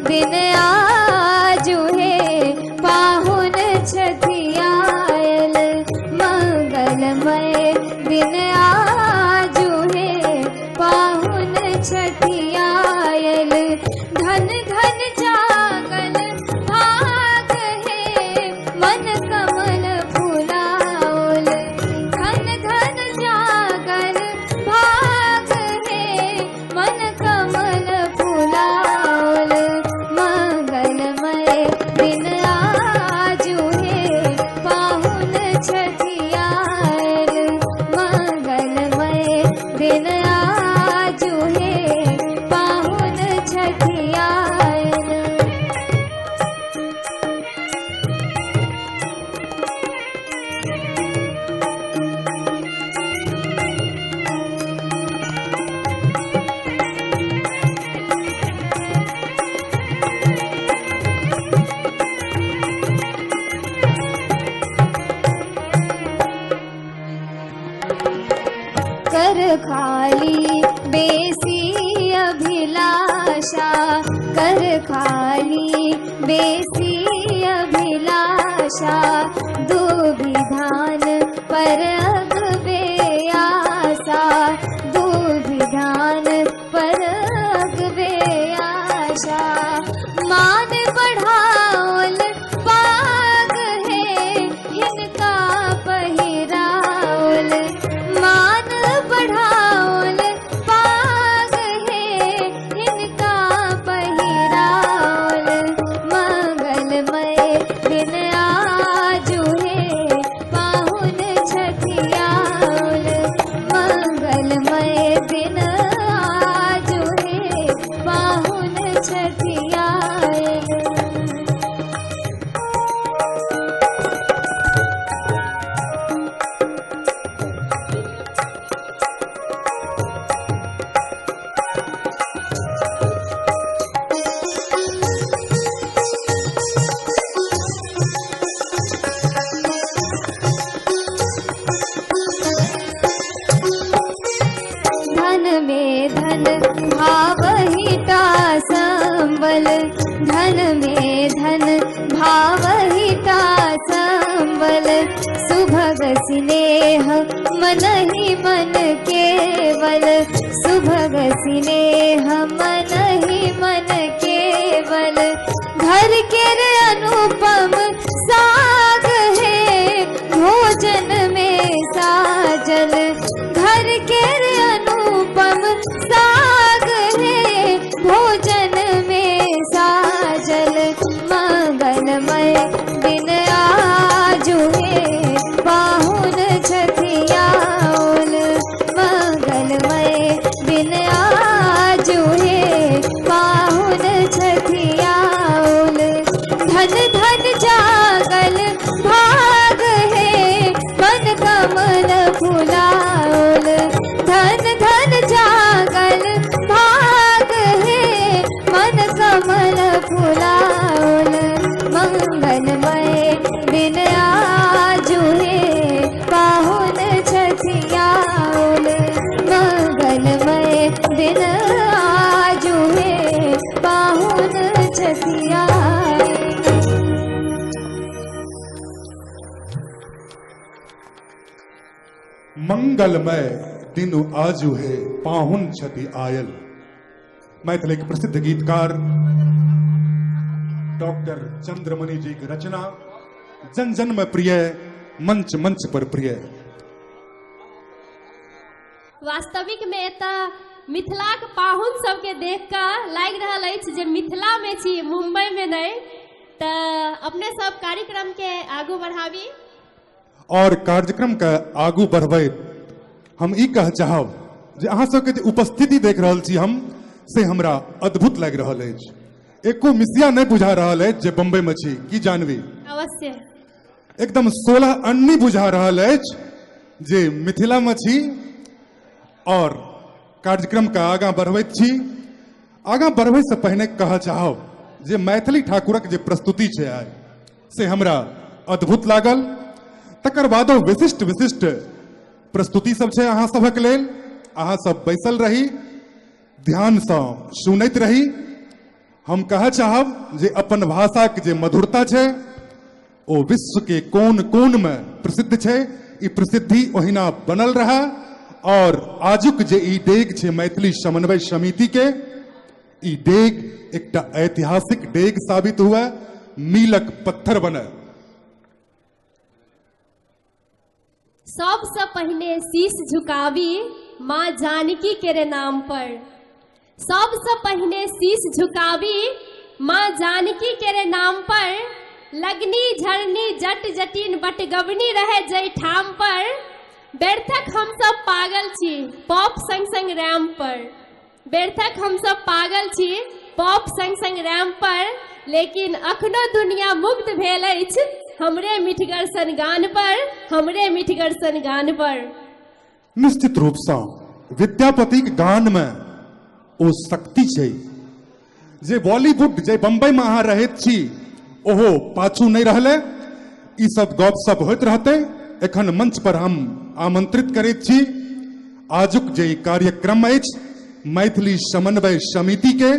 दिन आजू है पाहुन छथि आयल। मंगलमय दिन आजू है पाहुन छथि आयल। धन धन जागल भाग है मन कमल फुलाओल। धन धन जागल भाग है मन कमल फुलाओल। मंगलमय दिन आजू है पाहुन छथि आयल। मंगलमय दिन आजू है आशा कर खाली बेसी अभिलाषा दुविधान पर अग बेआसा दुविधान पर अग बेआशा मान बढ़ाओल पाग है इनका पहिराओल मान बढ़ाओल पाग है इनका पहिराओल मंगलमय दिन आजू है पाहुन छठियाओल मंगलमय दिन आजू है पाहुन छठियाओल। धन में धन भावहिता संबल धन में धन भावहिता संबल सुभग स्नेह मन ही मन केवल सुभग स्नेह मन ही मन केवल घर के रे अनुपम साग है भोजन में साजल घर के रे अनुपम साग है भोजन में साजल मंगलमय दिन आजू है पाहुन छठियाओल मंगलमय दिन आजू है पाहुन छठियाओल धन धन जागल भाग है मन कमल फुलाओल धन धन जागल भाग है मन कमल फुलाओल मंगलमय दिन आजू है पाहुन छठियाओल मंगलमय दिन आजू है पाहुन छठियाओल। मंगलमय दिन आजू है पाहुन छति आयल। मैथिली के प्रसिद्ध गीतकार डॉक्टर चंद्रमणि जी की रचना, जन जन में प्रिय, मंच मंच पर प्रिय। वास्तविक में एतऽ मिथिलाक पाहुन सबके देख कऽ लागि रहल अछि जे मिथिला में छी, मुंबई में नहीं। तऽ अपने सब कार्यक्रम के आगू बढ़ाबी और कार्यक्रम के आगू बढ़बे हम ई कह चाहब जे अहाँ सबके जे उपस्थिति देख रहल छी हम, से हमरा अद्भुत लागि रहल अछि। एको मिसिया नहीं बुझा रहल अछि जे बम्बई में छी, की जानवी? अवश्य एकदम 16 अन्नी बुझा रहल अछि जे मिथिला में छी और कार्यक्रम का आगां बढ़बैत छी। आगां बढ़बै से पहिने कह चाहब जे मैथिली ठाकुरक जे प्रस्तुति छै आइ, से हमरा अद्भुत लागल। तकर बादो विशिष्ट विशिष्ट प्रस्तुति सब छै अहाँ सभक लेल। अहाँ सब बैसल रही, ध्यान से सुनैत रही। हम कह चाहब जे अपन भाषा के जे मधुरता छै ओ विश्व के कोन कोन में प्रसिद्ध छै। ई प्रसिद्धि ओहिना बनल रहा और आजुक जे ई डेग छै मैथिली समन्वय समिति के, ई डेग एकटा ऐतिहासिक डेग साबित हुआ, मीलक पत्थर बने। सबसे पहले शीश झुकावी माँ जानकी के नाम पर। सबसे पहले शीश झुकावी माँ जानकी के नाम पर। लगनी झरनी जट जटिन बटगवनी रहे जय ठाम पर। व्यर्थक हम सब पागल छी पॉप संग संग रैम पर। व्यर्थक हम सब पागल छी पॉप संग संग रैम पर। लेकिन अखनो दुनिया मुग्ध भेल अछि हमरे मिठगर सन गान पर, हमरे मिठगर सन गान पर। निश्चित रूप से विद्यापति के गान में ओ शक्ति छै जे बॉलीवुड जे बम्बई में अहाँ रहैत छी ओहो पाछू नहीं रहले। ई सब गपशप होइत रहते। एखन मंच पर हम आमंत्रित करैत छी आजुक जे कार्यक्रम अछि मैथिली समन्वय समिति के,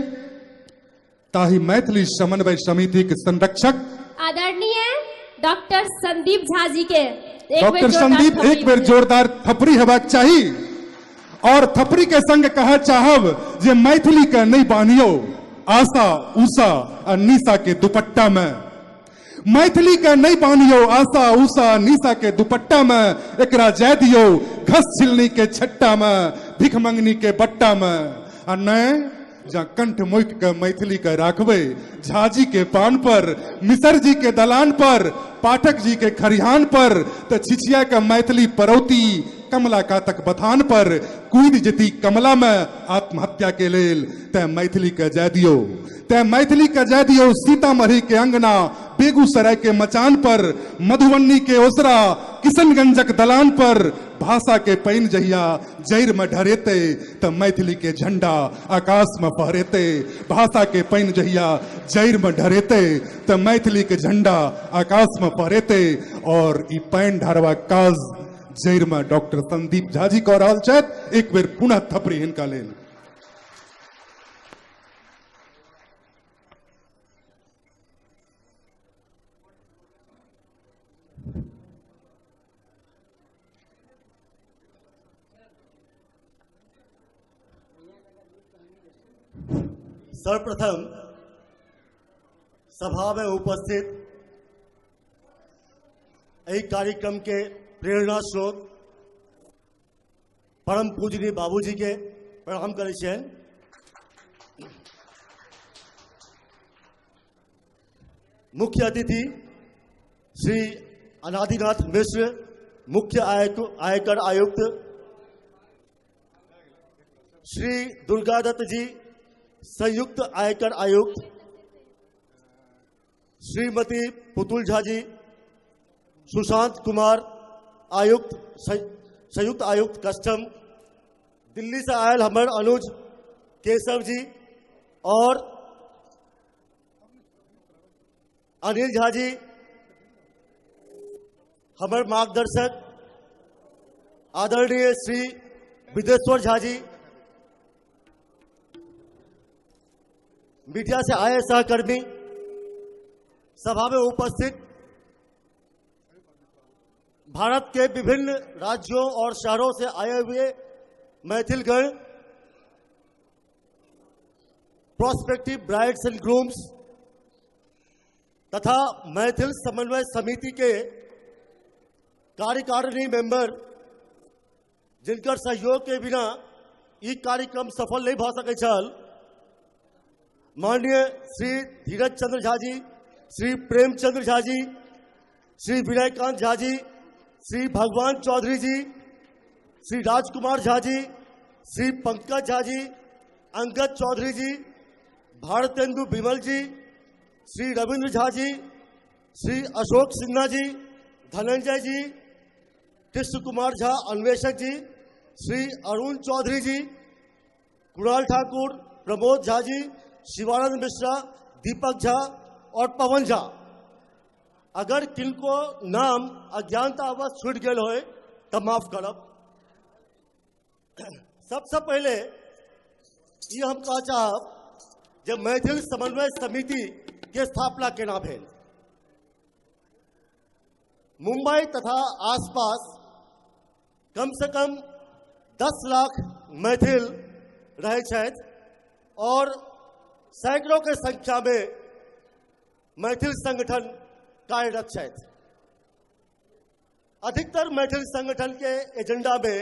ताहि मैथिली समन्वय समिति के संरक्षक आदरणीय डॉक्टर संदीप झा जी के डॉक्टर संदीप एक बेर जोरदार थपड़ी हेबाक चाही। और थपड़ी के संग कह चाहब जे मैथिली के नहीं बानियो आशा उषा और निशा के दुपट्टा में, मैथिली के नहीं बानियो आशा उषा निशा के दुपट्टा में, एकरा जय दियो घस छिलनी के छट्टा में, भिख मंगनी के बट्टा में। आ नहीं जहाँ कंठ मुख के मैथिली के राखबे झाजी के पान पर, मिसर जी के दलान पर, पाठक जी के खरिहान पर, तो छिछिया के मैथिली परौती कमला का तक बथान पर कूद जती कमला में आत्महत्या के लेल तय मैथिली के जय दियो, तय मैथिली के जय दियो सीतामढ़ी के अंगना, बेगूसराय के मचान पर, मधुबनी के ओसरा, किशनगंजक दलान पर भाषा के पैन जहिया जैर में ढरेते त मैथिली के झंडा आकाश में फहरेते, भाषा के पैन जहिया जैर में ढरेते त मैथिली के झंडा आकाश में फहरेते। और ई पैन ढारवा काज जैर में डॉक्टर संदीप झा जी कह रहल छथि। एक बेर पुनः थपड़ी हिनका लेल। सर्वप्रथम सभा में उपस्थित एहि कार्यक्रम के प्रेरणा स्रोत परम पूजनीय बाबूजी के प्रणाम करै छियनि। मुख्य अतिथि श्री अनादिनाथ मिश्र, मुख्य आयकर आयुक्त, श्री दुर्गादत्त जी, संयुक्त आयकर आयुक्त, श्रीमती पुतुल झा जी, सुशांत कुमार आयुक्त, संयुक्त आयुक्त कस्टम, दिल्ली से आयल हमर अनुज केशव जी और अनिल झा जी, हमर मार्गदर्शक आदरणीय श्री विदेश्वर झा जी, मीडिया से आए सहकर्मी, सभा में उपस्थित भारत के विभिन्न राज्यों और शहरों से आए हुए मैथिलगण, प्रोस्पेक्टिव ब्राइड्स एंड ग्रूम्स तथा मैथिल समन्वय समिति के कार्यकारिणी मेंबर, जिनकर सहयोग के बिना ई कार्यक्रम सफल नहीं भ सकै छल, माननीय श्री धीरज चंद्र झा जी, श्री प्रेमचंद्र झा जी, श्री विनयकांत झा जी, श्री भगवान चौधरी जी, श्री राजकुमार झा जी, श्री पंकज झा जी, अंगद चौधरी जी, भारतेंदु बिमल जी, श्री रविंद्र झा जी, श्री अशोक सिन्हा जी, धनंजय जी, कृष्ण कुमार झा अन्वेषक जी, श्री अरुण चौधरी जी, कुणाल ठाकुर, प्रमोद झा जी, शिवानंद मिश्रा, दीपक झा और पवन झा। अगर किनको नाम अज्ञानतावश छूट गए हो तो माफ करब। सबसे पहले ये हम कह चाहब जब मैथिल समन्वय समिति के स्थापना केना भेल। मुंबई तथा आसपास कम से कम 10 लाख मैथिल रहे छथि और सैकड़ों के संख्या में मैथिल संगठन कार्यरत छथि। अधिकतर मैथिल संगठन के एजेंडा में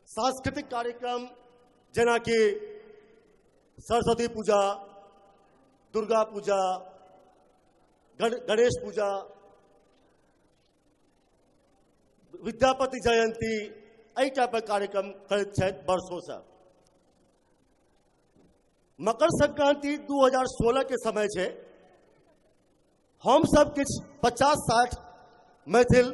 सांस्कृतिक कार्यक्रम जना कि सरस्वती पूजा, दुर्गा पूजा, गणेश पूजा, विद्यापति जयंती एहि टाइप कार्यक्रम करैत छथि वर्षों से। मकर संक्रांति 2016 के समय छे, हम सब किछ 50-60 मैथिल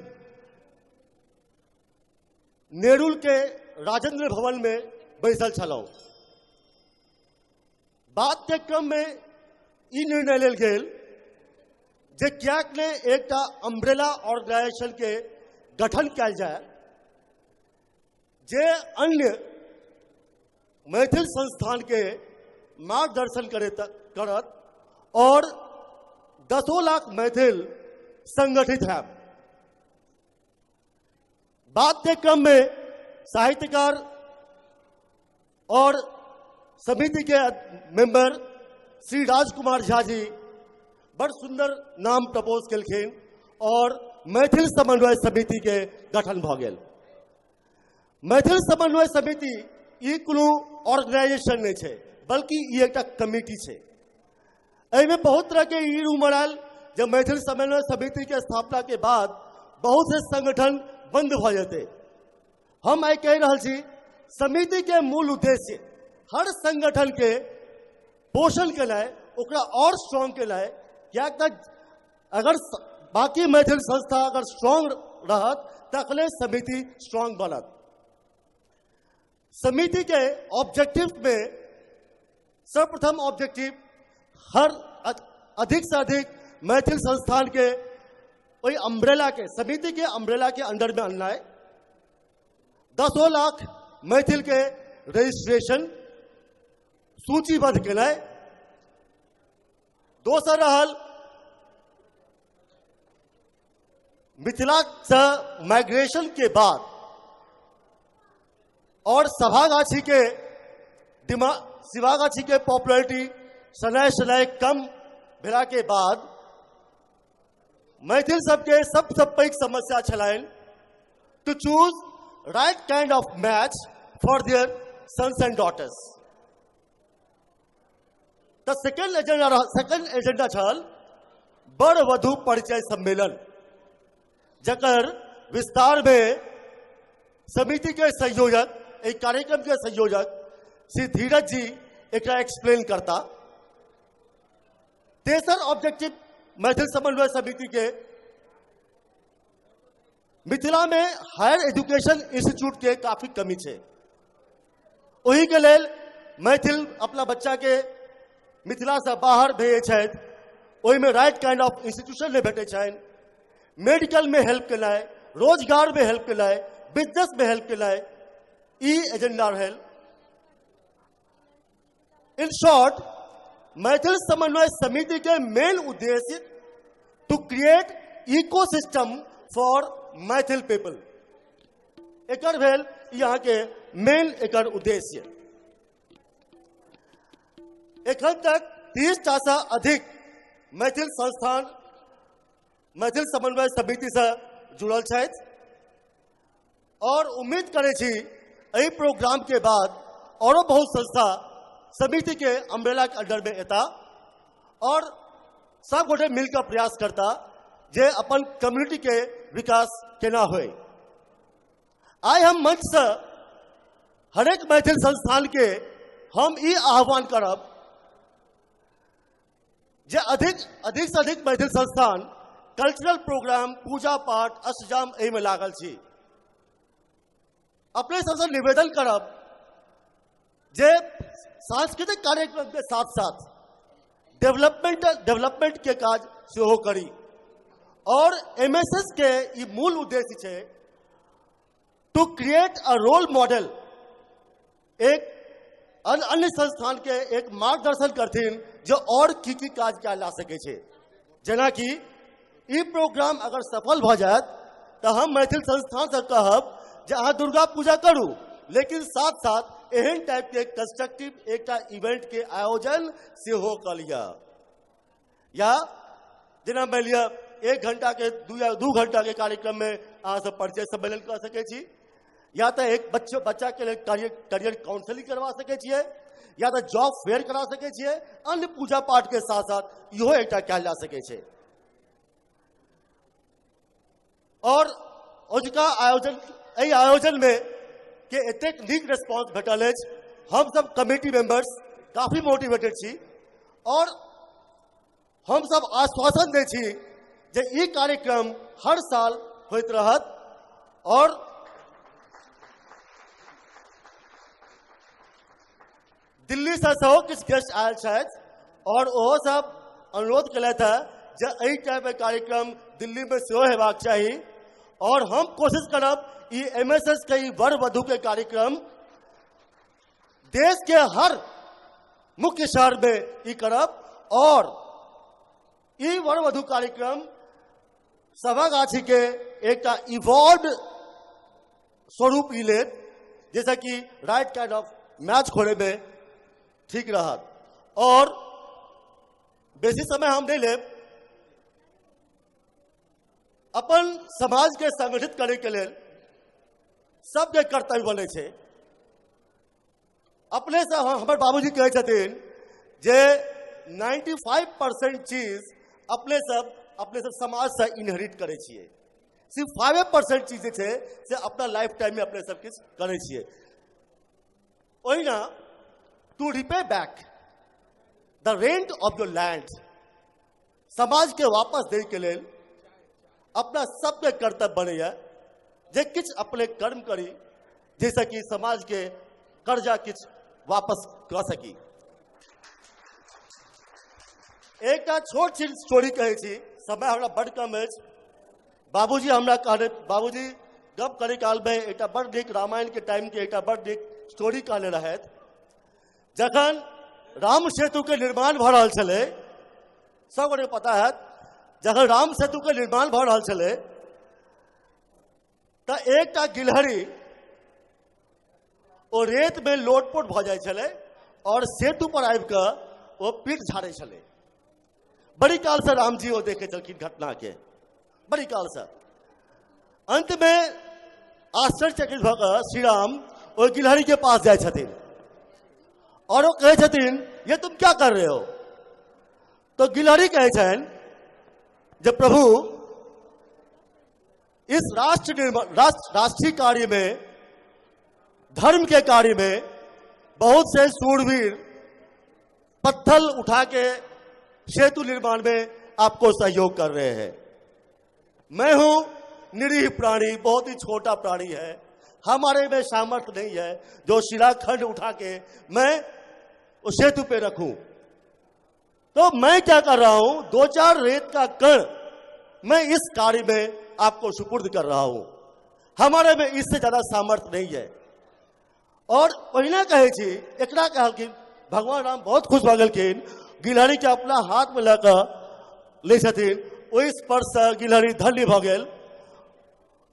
नेरुल के राजेंद्र भवन में बैसल छलहुं। बात के क्रम में ई निर्णय लेल गेल जे क्याक ने एकटा अम्ब्रेला ऑर्गेनाइजेशन के गठन कयल जाय जे अन्य मैथिल संस्थान के मार्गदर्शन करत और 10 लाख मैथिल संगठित है। बात के क्रम में साहित्यकार और समिति के मेंबर श्री राजकुमार झा जी बड़ सुंदर नाम प्रपोज केलखिन और मैथिल समन्वय समिति के गठन भ गेल। मैथिल समन्वय समिति ई कोनो ऑर्गेनाइजेशन नहीं है, बल्कि ये एक कमिटी है। एहिमे बहुत तरह के ई रूमर आयल जब मैथिल समन्वय समिति के स्थापना के बाद बहुत से संगठन बंद भ जेते। हम आई कह रहा छी समिति के मूल उद्देश्य हर संगठन के पोषण के लिए ओकरा और स्ट्रांग के लिए, क्या अगर बाकी मैथिल संस्था अगर स्ट्रांग रहत तखले समिति स्ट्रांग बनत। समिति के ऑब्जेक्टिव में सर्वप्रथम ऑब्जेक्टिव हर अधिक से अधिक मैथिल संस्थान के वही अम्ब्रेला के समिति के अम्ब्रेला के अंडर में आना है। 10 लाख मैथिल के रजिस्ट्रेशन सूचीबद्ध के लिए। दोसर रहल मिथिला से माइग्रेशन के बाद और सभागाछी के पॉपुलरिटी सनाय सनाय कम भेला के बाद मैथिल सबके सबसे पैघ समस्या छलैन to choose right kind of match for their sons and daughters. The second agenda छल बड़ वधु परिचय सम्मेलन, जकर विस्तार में समिति के संयोजक एक कार्यक्रम के संयोजक श्री धीरज जी एक एक्सप्लेन करता। तेसर ऑब्जेक्टिव मैथिल समन्वय समिति के मिथिला में हायर एजुकेशन इंस्टीट्यूट के काफी कमी है। वही के लेल मैथिल अपना बच्चा के मिथिला से बाहर भेजे छथि, ओहि में राइट काइंड ऑफ इंस्टीट्यूशन नहीं भेटे छनि। मेडिकल में हेल्प के लिए, रोजगार में हेल्प के लिए, बिजनेस में हेल्प के लिए ई एजेंडा रहल। इन शॉर्ट मैथिल समन्वय समिति के मेन उद्देश्य to create ecosystem for Maithil people एकर भेल यहाँ के मेन एकर उद्देश्य। एखन तक 30टा से अधिक मैथिल संस्थान मैथिल समन्वय समिति से जुड़ल छथि और उम्मीद करे छी एहि प्रोग्राम के बाद और बहुत संस्था समिति के अम्ब्रेला के अंडर में एता और सब गोटे मिलकर प्रयास करता जे अपन कम्युनिटी के विकास केना होय। आज हम मंच से हरेक मैथिल संस्थान के हम ई आह्वान करब जे अधिक से अधिक मैथिल संस्थान कल्चरल प्रोग्राम, पूजा पाठ, अष्टजाम एहि में लागल छी। अपने सबसे निवेदन करब जे सांस्कृतिक कार्यक्रम के साथ साथ डेवलपमेंट के काज सेहो करी और एमएसएस के ई मूल उद्देश्य है to create a role model. एक अन्य संस्थान के एक मार्गदर्शन करथिन जो और की काज क्या ला सके छे। जेना कि ई प्रोग्राम अगर सफल भ जात तो हम मैथिल संस्थान से कहब जे अहाँ दुर्गा पूजा करू, लेकिन साथ साथ एहन टाइप के कंस्ट्रक्टिव एक इवेंट के आयोजन सेहो कर लिया। या जेना मान लिया 1 घंटा के 2 घंटा के कार्यक्रम में अहाँ सब परिचय सम्मेलन कर सके छी, या तो एक बच्चा के लिए करियर काउंसलिंग करवा सके छिए, या तो जॉब फेयर करा सके छिए। अन्य पूजा पाठ के साथ साथ इहो एक कयल जा सके छे। और ओजुका आयोजन में के एतेक नीक रेस्पॉन्स भेटल अछि, हम सब कमेटी मेंबर्स काफी मोटिवेटेड छी और हम सब आश्वासन दै छी जे ई कार्यक्रम हर साल होइत रहत। और दिल्ली से सेहो किछु गेस्ट आयल छथि और ओहो सब अनुरोध केलथि है जे एहि टाइप के कार्यक्रम दिल्ली में सेहो हेबाक चाही। और हम कोशिश करब ई एमएसएस के ई वर वधु के कार्यक्रम देश के हर मुख्य शहर में ई करब और ई वर वधु कार्यक्रम सभागाछी के एक इवॉल्व स्वरूप ई ले, जैसा कि राइट काइंड ऑफ मैच खोले में ठीक रहा और बेसी समय हम नहीं ले। अपन समाज के संगठित करे के लिए सबके कर्तव्य बने छे। अपने से हमारे बाबूजी कहे छथिन जे 95% चीज अपने सब समाज से इनहेरिट करे छिए, सिर्फ 5% चीजें छे से अपना लाइफ टाइम में अपने सब किछ करे छिए। ओहिना to repay back the rent of your land, समाज के वापस दे के लिए अपना सबके कर्तव्य बने जे किछ अपने कर्म करी जैसा कि समाज के कर्जा किछ वापस कर सकी। एक छोट सी स्टोरी कहे छी, समय हमरा बड़ कम है। बाबूजी हमरा कहले, बाबूजी गप करे काल में एक बड़ नीक रामायण के टाइम के एक बड़ नीक स्टोरी कहले रहे। जखन राम सेतु के निर्माण भ रहल छले, सब गोटे पता है, जखन राम सेतु के निर्माण भ रहल छले त एकटा गिलहरी ओ रेत में लोटपोट भ जाय छले और सेतु पर आबि कऽ ओ पीठ झाड़े छले। बड़ी काल से राम जी ओ देखे चलखिन घटना के, बड़ी काल से। अंत में आश्चर्यचकित भ कऽ श्री राम ओ गिलहरी के पास जाय छथिन और वो कहे छथिन ये तुम क्या कर रहे हो? तो गिलहरी कहे छन जब प्रभु इस राष्ट्रीय कार्य में, धर्म के कार्य में बहुत से सूरवीर पत्थर उठा के सेतु निर्माण में आपको सहयोग कर रहे हैं। मैं हूं निरीह प्राणी, बहुत ही छोटा प्राणी है, हमारे में सामर्थ्य नहीं है जो शिलाखंड उठा के मैं उस सेतु पे रखूं। तो मैं क्या कर रहा हूं, 2-4 रेत का कण मैं इस कार्य में आपको सुपुर्द कर रहा हूं, हमारे में इससे ज्यादा सामर्थ्य नहीं है। और पहिने कहे छी, एकरा कहलखिन भगवान राम बहुत खुश भ गेलखिन, गिलहरी के अपना हाथ में लेकर ले छथिन, ओहि स्पर्श से गिलहरी धन्य भ गेल।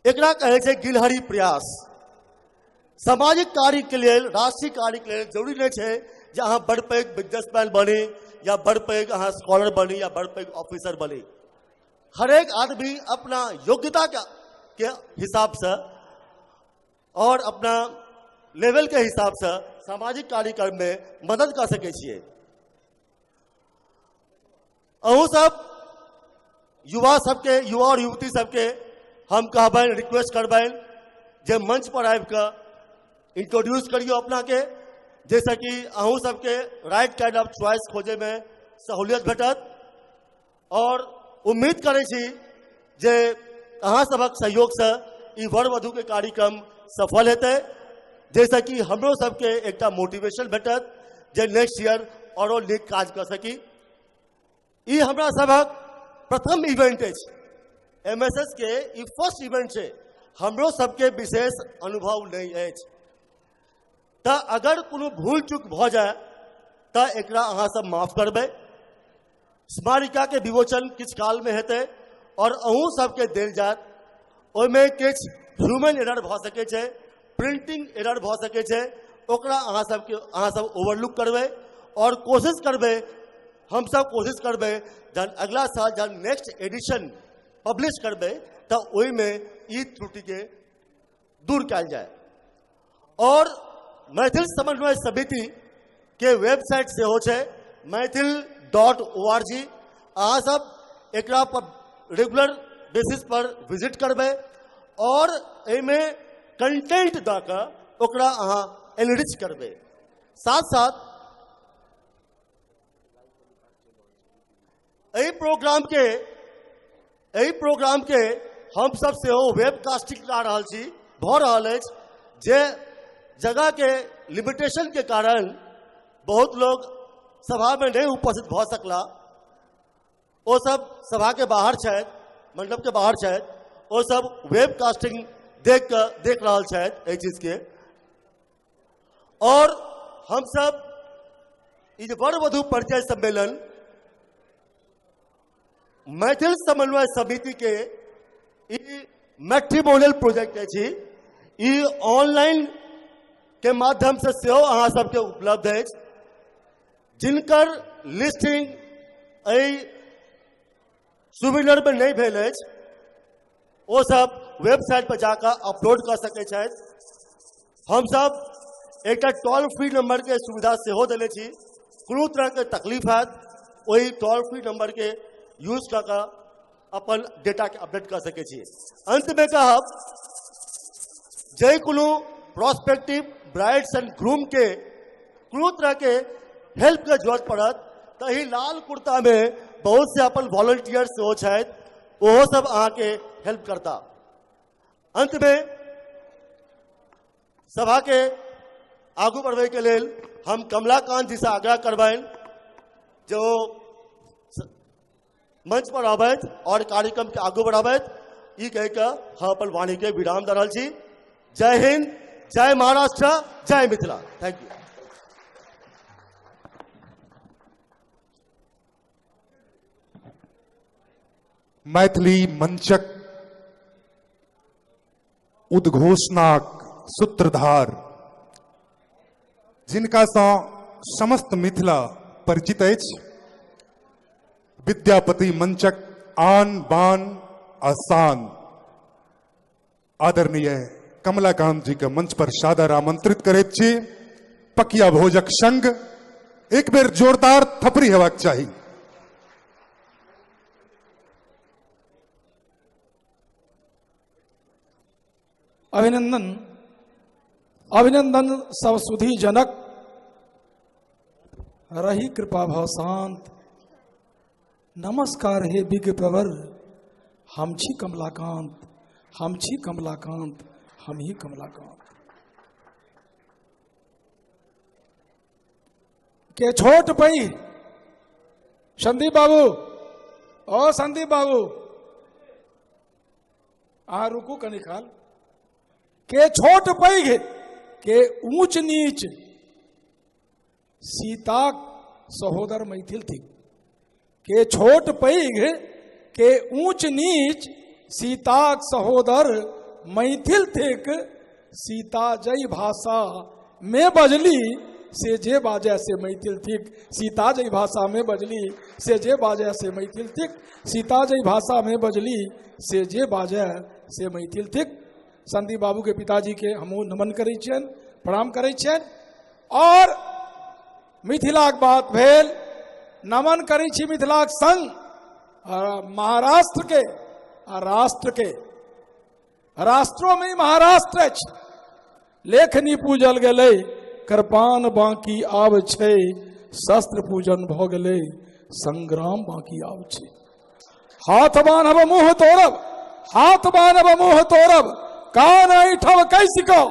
एकरा कहे छै गिलहरी प्रयास। सामाजिक कार्य के लिए, राष्ट्रीय कार्य के लिए जरूरी नहीं है जे अहाँ बड़ पैघ बिजनेसमैन बनी या बड़ पैघ अहाँ स्कॉलर बनी या बड़ पैघ ऑफिसर बनी। हर एक आदमी अपना योग्यता के हिसाब से और अपना लेवल के हिसाब से सामाजिक कार्यक्रम में मदद कर सके छिए। अहू सब युवा और युवती सबके हम कहबैन, रिक्वेस्ट करबैन जे मंच पर आबि कऽ इंट्रोड्यूस करियो अपना के, जैसे कि अहू सबके राइट काइंड ऑफ चॉइस खोजे में सहूलियत भेटत। और उम्मीद करे छी जे अहाँ सबक सहयोग से ई वर वधु के कार्यक्रम सफल हेतै, जैसे कि हमरो सबके एकटा मोटिवेशन भेटत जे नेक्स्ट ईयर औरो नीक काज कर सकी। ई हमरा सबक प्रथम इवेंट अछि, एमएसएस के ई फर्स्ट इवेंट छै, हमरो सबके विशेष अनुभव नहीं अछि। तो अगर कोनो भूल चूक भ जाए तो एकरा अहाँ सब माफ करबै। स्मारिका के विमोचन किछ काल में हेतै और अहू सबके देल जात, ओहिमे किछ ह्यूमन एरर भ सकै छै, प्रिंटिंग एरर भ सकै छै, ओकरा अहाँ सब ओवरलुक करबै और कोशिश करबै, हम सब कोशिश करबै जहन अगला साल जहन नेक्स्ट एडिशन पब्लिश करबै तो ओहिमे ई त्रुटि के दूर कयल जाए। और मैथिल समन्वय समिति के वेबसाइट सेहो छै maithil.org, अहाँ सब एकरा पर रेगुलर बेसिस पर विजिट करबै और एहिमे कंटेंट द के ओकरा अहाँ एनरिच करबै। साथ साथ एहि प्रोग्राम के हम सब सेहो वेबकास्टिंग करा रहल छी, भ रहल अछि, जे जगह के लिमिटेशन के कारण बहुत लोग सभा में नहीं उपस्थित भ सकला, वो सब सभा के बाहर छथि, मंडप के बाहर छथि, वो सब वेबकास्टिंग देख रहल छथि एहि चीज के। और हम सब ई वर वधु परिचय सम्मेलन मैथिल समन्वय समिति के मैट्रिमोनियल प्रोजेक्ट अछि। ई ऑनलाइन के माध्यम से सेहो अहाँ सबके उपलब्ध अछि। जिनकर लिस्टिंग एहि सुविनर में नहीं भेल अछि ओ सब वेबसाइट पर जाकर अपलोड कर सकै छथि। हम सब एक टोल फ्री नंबर के सुविधा सेहो देले छी। कोनो तरह के तकलीफ है वही टोल फ्री नंबर के यूज कर अपन डेटा के अपडेट कर सके छी। अंत में कहब जे कोनो प्रोस्पेक्टिव ब्राइड्स एंड ग्रूम के कोनो तरह के हेल्प के जरूरत पड़त तो ही लाल कुर्ता में बहुत से अपन वॉलंटियर्स हो छथि, ओहो सब अहाँ के हेल्प करता। अंत में सभा के आगू बढ़वे के लेल हम कमलाकांत जी से आग्रह करबैन जो मंच पर आबैत और कार्यक्रम के आगू बढ़ाबैत। ई कह के हम अपन वाणी के विराम दे रहल छी। जय हिंद, जय महाराष्ट्र, जय मिथिला। Thank you. मैथिली मंचक उद्घोषणाक सूत्रधार जिनका सँ समस्त मिथिला परिचित अछि, विद्यापति मंचक आन बान आसान आदरणीय कमलाकांत जी के मंच पर सादर आमंत्रित करैत छी। पकिया भोजक संग एक बेर जोरदार थपड़ी हेबाक चाही। अभिनंदन अभिनंदन सब सुधी जनक, रही कृपा भाव शांत। नमस्कार हे विज्ञ प्रवर, हम छी कमलाकांत, हम छी कमलाकांत, हम ही कमलाकांत। के छोट पई संदीप बाबू, ओ संदीप बाबू आ रुकू कनी काल। के छोट पैघ के ऊंच नीच सीताक सहोदर मैथिल थी। के छोट पैघ के ऊंच नीच सीताक सहोदर मैथिल थिक। सीता जय भाषा में बजली से जे बाजे से मैथिल थिक। सीता जय भाषा में बजली से जे बाजे से मैथिल थिक। सीता जय भाषा में बजली से जे बाजे से मैथिल थिक। संदीप बाबू के पिताजी के हम नमन करै छियनि, प्रणाम करै छियनि। और मिथिलाक बात भेल, नमन करै छी मिथिलाक संग महाराष्ट्र के आ राष्ट्र के। राष्ट्रों में महाराष्ट्र अछि। लेखनी पूजल गेलै, कृपान बाकी आब छै। शस्त्र पूजन भ गेलै, संग्राम बाकी आब छै। हाथ बान्हब मुँह तोड़ब, हाथ बान्हब मुँह तोड़ब, कान ऐठब कैसि को।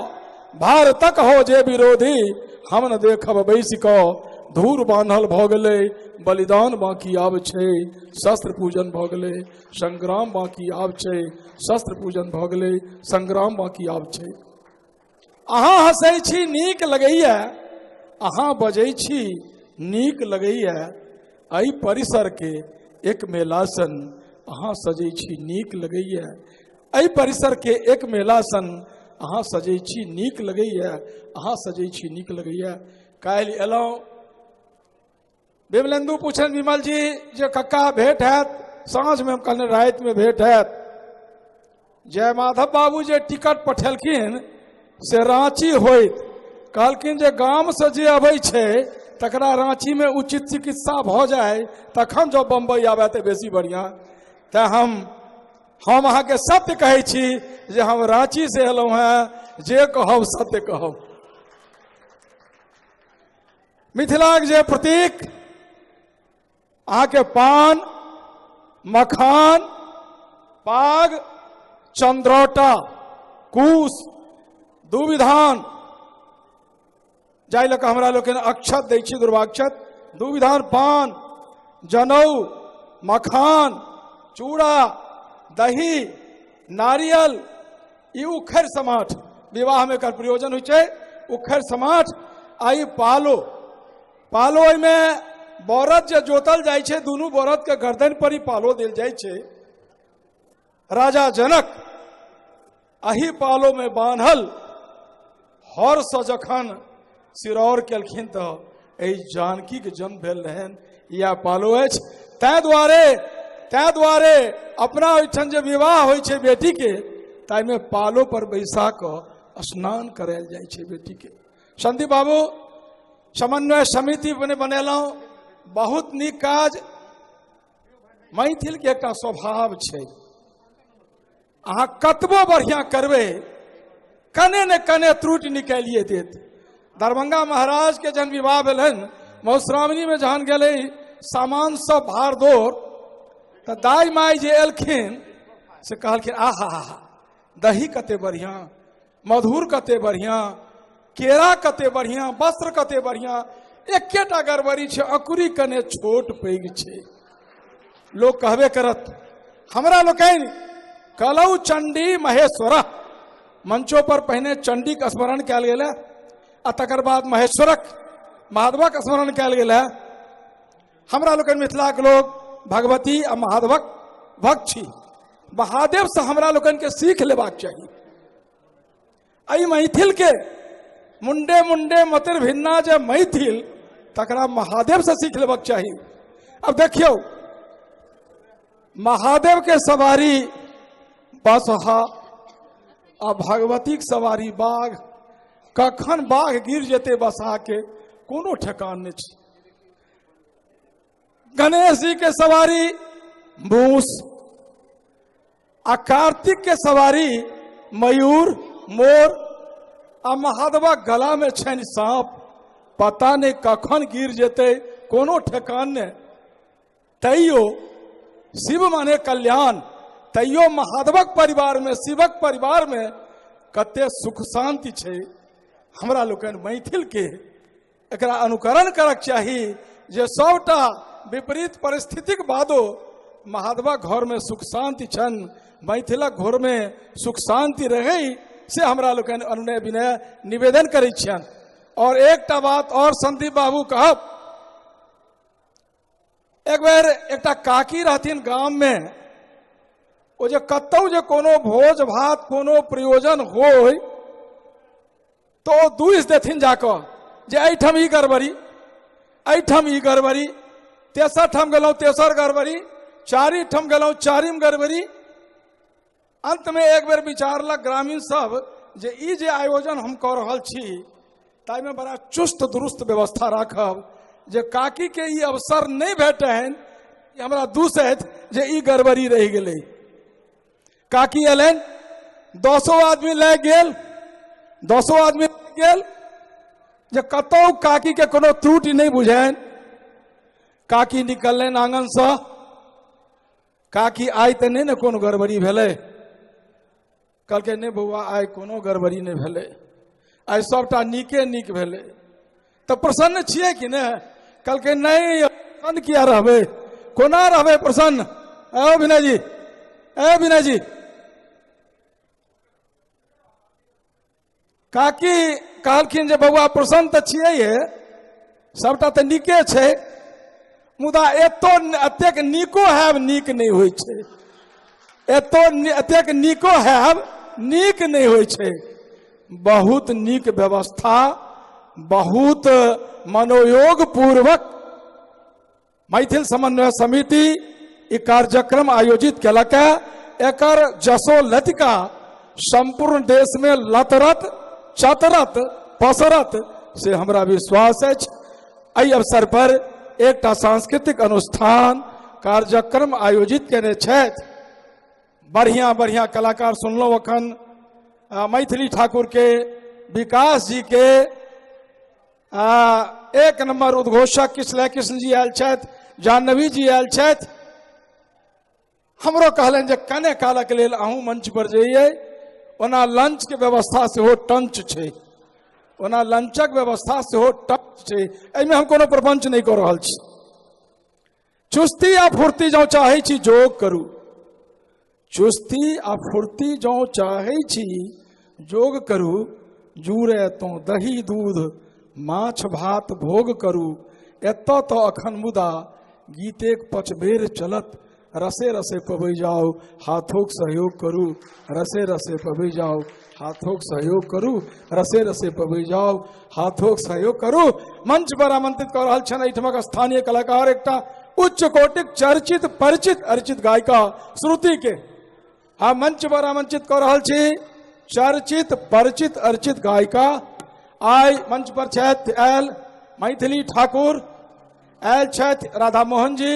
भारतक हो जे विरोधी, हम न देखब बैसि को। धूर बान्हल भ गेलै, बलिदान बाकी आब छै। शस्त्र पूजन भ गेलै, संग्राम बाकी आब छै। शस्त्र पूजन भ गेलै, संग्राम बाकी आब छै। अहाँ हंसै छी नीक लगैया, अहाँ बजै छी नीक लगैया। एहि परिसर के एक मेला सन अहाँ सजै छी नीक लगैया। एहि परिसर के एक मेला सन अहाँ सजै छी नीक लगैया। अहाँ सजै छी नीक लगैया। काल्हि एलहुँ, विमलेन्दु पूछन विमल जी जे कक्का भेंट हैत। साँझ में हम कहने राति में भेंट हैत। जय माधव बाबू जे टिकट पठेलखिन से रांची होइत। कहलखिन जे गाम से जे अबै छै तकरा रांची में उचित चिकित्सा भ जाए तखन जो बम्बई आबे तऽ बेसी बढ़िया। तऽ हम अहाँ के सत्य कहै छी जे हम रांची से एलहुं हैं। जे कहब सत्य कहब। मिथिलाक जे प्रतीक अहाँ के पान, मखान, पाग, चंद्रौटा, कूश, दुविधान, जाय लऽ कऽ हमरा लोकनि अक्षत दै छी, दुर्वाक्षत। दुविधान पान, जनऊ, मखान, चूड़ा, दही, नारियल, ई उखड़ समाठ विवाह में एकर प्रयोजन होइ छै। उखड़ समाठ आ ई पालो पालो में बरत जे जोतल जाय छे, दुनू बरत के गर्दन पर ही पालो देल जाय छे। राजा जनक अही पालो में बांधल हर स जखन सिरौर केलखिन तो जानकी के जन्म भेल रहन, या पालो अछि। तै दुआरे अपना ओहिठाम जे विवाह होइ छे बेटी के, ताइमे पालो पर बैसा कऽ स्नान करायल जाइ छे बेटी के। संदीप बाबू समन्वय समिति बनेलहुँ, बहुत नीक काज। मैथिल के एकटा स्वभाव छे, अहाँ कतबो बढ़िया करबै कने न कने त्रुटि निकालिए देत। दरभंगा महाराज के जहन विवाह भेलन, मधुश्रावणी में जहन गेले सामान सब भारदोर, तो दाई माई जे एलखिन से कहलखिन आहा दही कते बढ़िया, मधुर कते बढ़िया, केरा कते बढ़िया, वस्त्र कते बढ़िया। एकेटा गड़बड़ी छे, अकुरी कने छोट पैघ छे। लोग कहबे करत, हमरा लोकनि कहलौ चंडी महेश्वर, मंचों पर पहने चंडी का स्मरण कयल गेल, आ तकर बाद महेश्वरक महादेवक स्मरण कयल गेल। हमरा लोकनि मिथिला के लोग भगवती आ महादेवक भक्त छी। महादेव से हमरा लोकनि के सीख लेबाक चाहिए। आई मैथिल के मुंडे मुंडे मतिर भिन्ना जे मैथिल, तकरा महादेव से सीख लेबाक चाहिए। अब देखियो, महादेव के सवारी बसहा आ भगवती के सवारी बाघ। कखन बाघ गिर जेते बसहा के कोनो ठेकान नहीं छै। गणेश जी के सवारी मूस, आ कार्तिक के सवारी मयूर मोर, आ महादेवा गला में छनि सांप। पता नहीं कखन गिर जेते, कोनो ठेकान नहीं। तैयो शिव माने कल्याण, तैयो महादेवक परिवार में, शिवक परिवार में कते सुख शांति छे। हमरा लोकनि मैथिल के एकरा अनुकरण करक चाही, जे सबटा विपरीत परिस्थितिक बादो महादेवा घर में सुख शांति छन, मैथिलक घर में सुख शांति रहे, से हमरा लोकनि अनुनय विनय निवेदन करै छियन। और एकटा बात और संदीप बाबू कहब, एक बेर एकटा काकी रहथिन गाम में, ओ जे कतौ जे कोनो भोज भात कोनो प्रयोजन होय तो दुइस देथिन जाकऽ, जे एहिठाम ई गड़बड़ी, एहिठाम ई गड़बड़ी, तेसर ठाम गेलहुँ तेसर गड़बड़ी, चारी ठाम गेलहुँ चारिम गड़बड़ी। अंत में एक बेर विचारलक ग्रामीण सब जे ई जे आयोजन हम कऽ रहल छी, ताइमे बड़ा चुस्त दुरुस्त व्यवस्था राखब, जे काकी के ई अवसर नहीं भेटैन, हमरा दूसैत जे ई गड़बड़ी रहि गेलै। काकी एलैन, 10 आदमी लग गेल, 10 आदमी गेल, जे कतौ काकी के कोनो त्रुटि नहीं बुझैन। काकी निकलैन आंगन से, काकी आइ तऽ नहीं ने कोनो गड़बड़ी भेलै? कहलकै नहीं बौआ, आइ कोनो गड़बड़ी नहीं भेलै, आइ सबटा नीके नीक भेलै। तऽ प्रसन्न छियै कि ने? कहलकै नहीं, प्रसन्न किया रहबै, कोना रहबै प्रसन्न? ए विनय जी, ए विनय जी। काकी कहलखिन जे बौआ प्रसन्न तऽ छियै, सबटा तऽ नीके छै, मुदा एतेक नीको हैब नीक नहीं होइ छै, एतेक नीको हैब नीक नहीं होइ छै। बहुत नीक व्यवस्था, बहुत मनोयोग पूर्वक मैथिल समन्वय समिति ई कार्यक्रम आयोजित केलक। एकर जसो लतिका संपूर्ण देश में लतरत चतरत पसरत से हमरा विश्वास अछि। एहि अवसर पर एकटा सांस्कृतिक अनुष्ठान कार्यक्रम आयोजित केने छथि। बढ़िया बढ़िया कलाकार सुनलहुँ अखन, मैथिली ठाकुर के, विकास जी के, एक नंबर उद्घोषक किशलय कृष्ण जी आयल छथि, जाह्नवी जी आयल छथि। हमरो कहलनि जे कने कालक लेल अहूँ मंच पर जइयै। ओना लंच के व्यवस्था सेहो टंच छै, ओना लंचक व्यवस्था सेहो टंच छै। एहिमे हम कोनो प्रपंच नहीं कऽ रहल छी। चुस्ती आ फुर्ती जँ चाहै छी योग करू, चुस्ती आ फुर्ती जँ चाहै छी योग करू। जुड़े तो दही दूध माछ भात भोग करू, एत तो अखन मुदा गीतेक पचबेर चलत, रसे रसे पबै जाओ हाथोक सहयोग करू, रसे रसे पबै जाओ हाथोक सहयोग करू, रसे रसे पबै जाओ हाथोक सहयोग करू। मंच पर आमंत्रित कर रहल छन एहिठमक स्थानीय कलाकार, एकटा उच्च कोटिक चर्चित परिचित अर्चित गायिका श्रुति के हम मंच पर आमंत्रित कर रहल छी। चर्चित परिचित अर्चित गायिका आइ मंच पर छथि आयल मैथिली ठाकुर, आयल छथि राधा मोहन जी,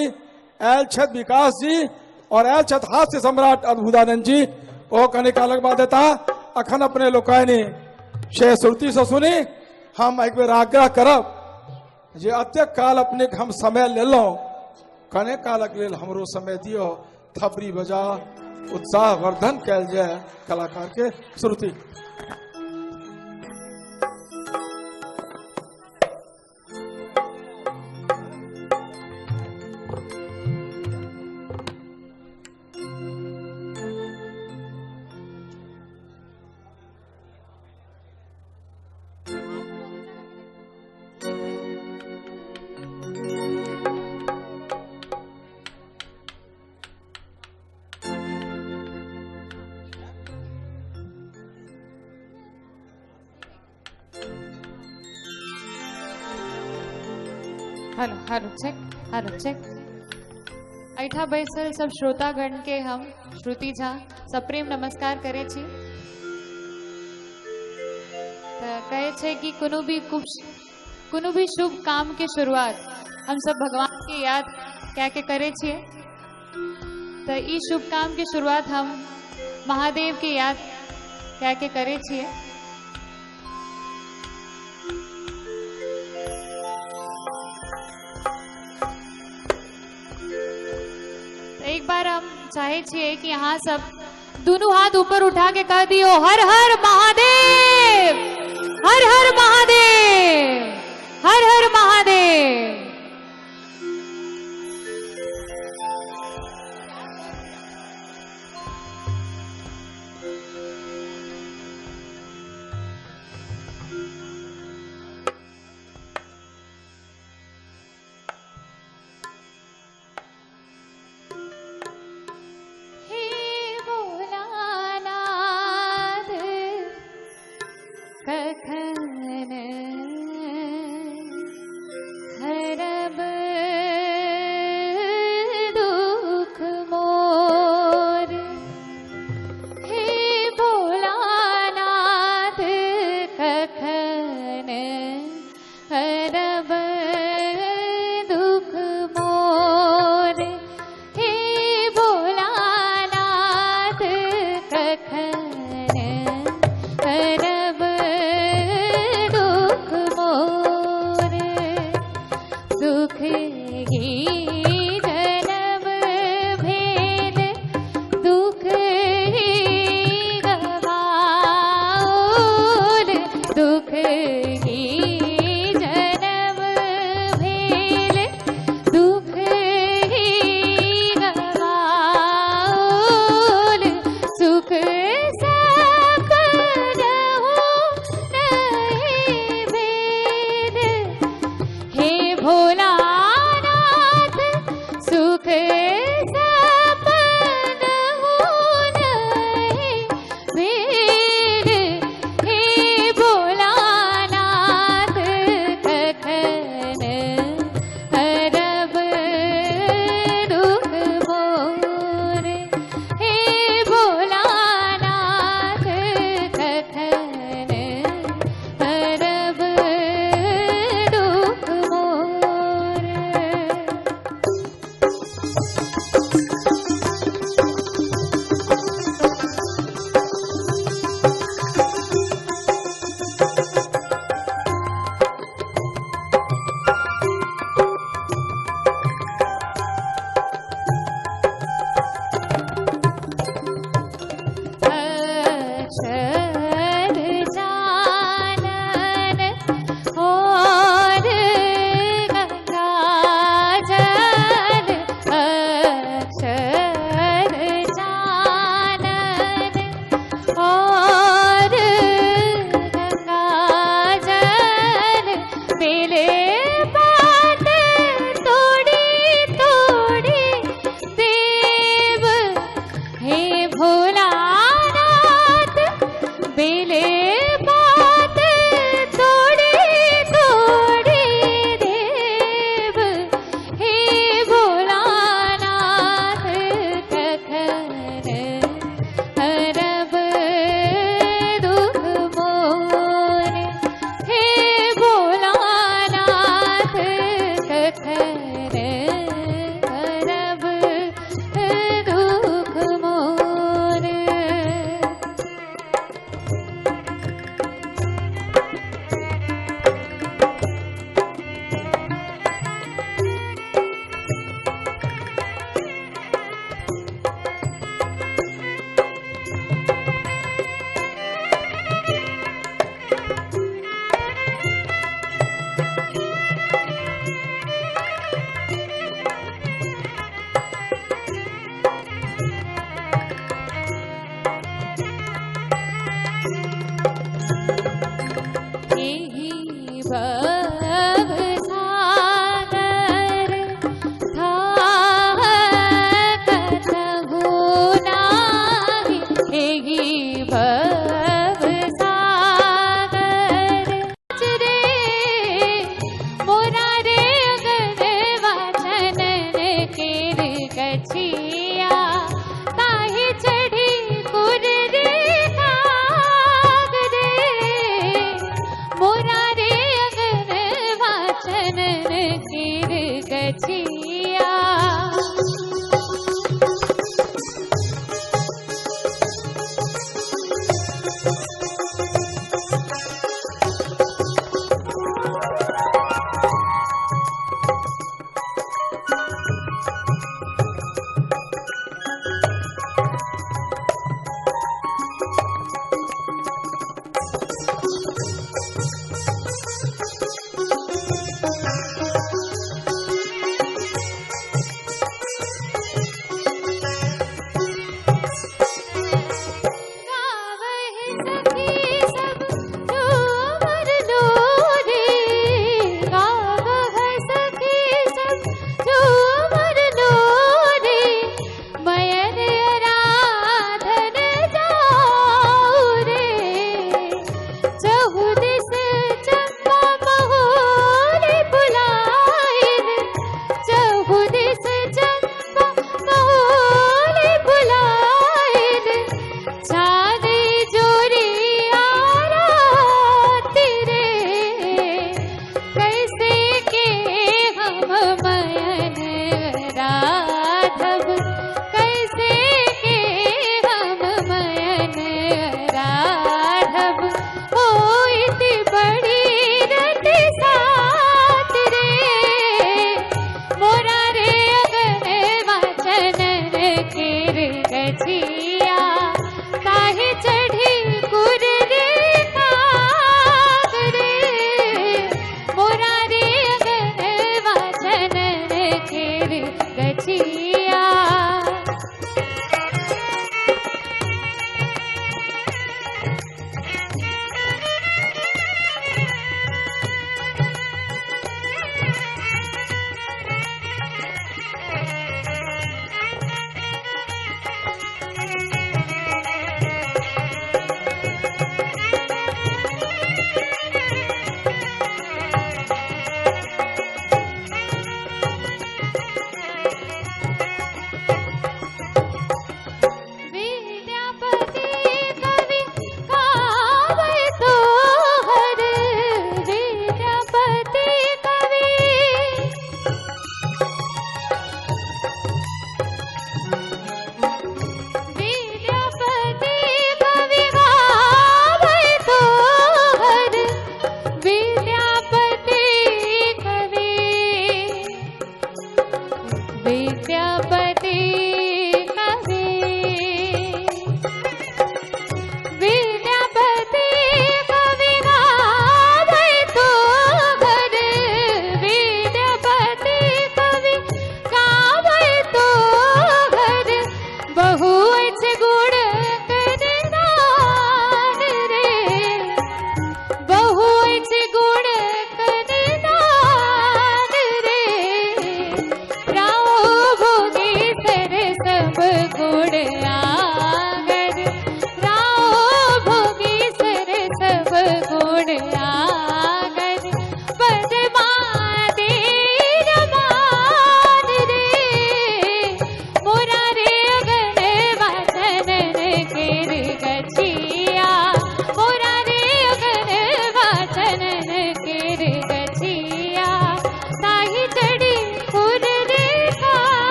आयल छथि विकास जी और आयल छथि हास्य सम्राट अद्भुतानंद जी। ओ कने कालक बाद देता अखन अपने लोकायनी से श्रुति से सुनी। हम एक बेर आग्रह करब जे अत्यक काल अपने हम समय लेलौं, कने कालक लेल हमरो समय दियो, थपरी बजा उत्साह वर्धन कैल जाए कलाकार के। श्रुति हेलो हेलो चेक। ऐठा बैसल सब श्रोतागण के हम श्रुति झा सप्रेम नमस्कार करे छी। कहे छे कि कोनो भी शुभ काम के शुरुआत हम सब भगवान के याद क्या के करे छिए। तो ई शुभ काम के शुरुआत हम महादेव के याद क्या के करे छिए। एक बार हम चाहे छिए कि यहाँ सब दोनों हाथ ऊपर उठा के कह दियो हर हर महादेव, हर हर महादेव, हर हर महादेव। हरब दुख मोर।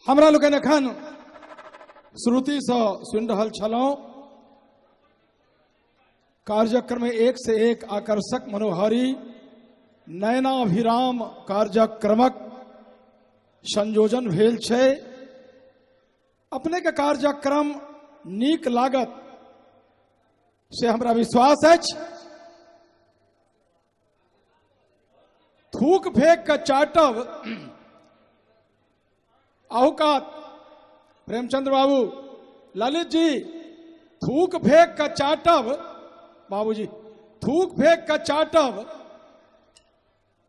हमरा लोकनि एखन श्रुति से सुनि रहल छलहुं कार्यक्रम में एक से एक आकर्षक मनोहारी नयनाभिराम कार्यक्रमक संयोजन भेल छै। अपने के कार्यक्रम नीक लागत से हमरा विश्वास अछि। थूक फेंक के चाटब अहुकात प्रेमचंद्र बाबू, ललित जी, थूक फेंक के चाटब बाबूजी, थूक फेंक के चाटब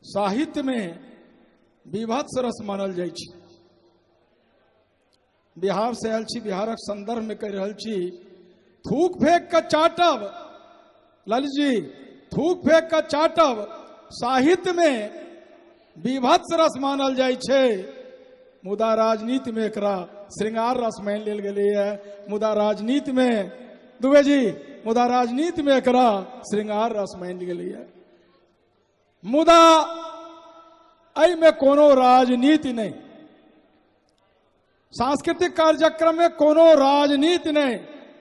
साहित्य में विभत्स रस मानल जाइ छै। बिहार से आयल छी, बिहारक संदर्भ में कहि रहल छी, थूक फेंक के चाटब ललित जी, थूक फेंक के चाटब साहित्य में विभत्स रस मानल जाइ छै। मुदा राजनीति में एकरा श्रृंगार रस मान लेल गेलै है। मुदा राजनीति में दुबे जी, मुदा राजनीति में एकरा श्रृंगार रस मान गेलै है। मुदा एहि में कोनो राजनीति नहीं, सांस्कृतिक कार्यक्रम में कोनो राजनीति नहीं।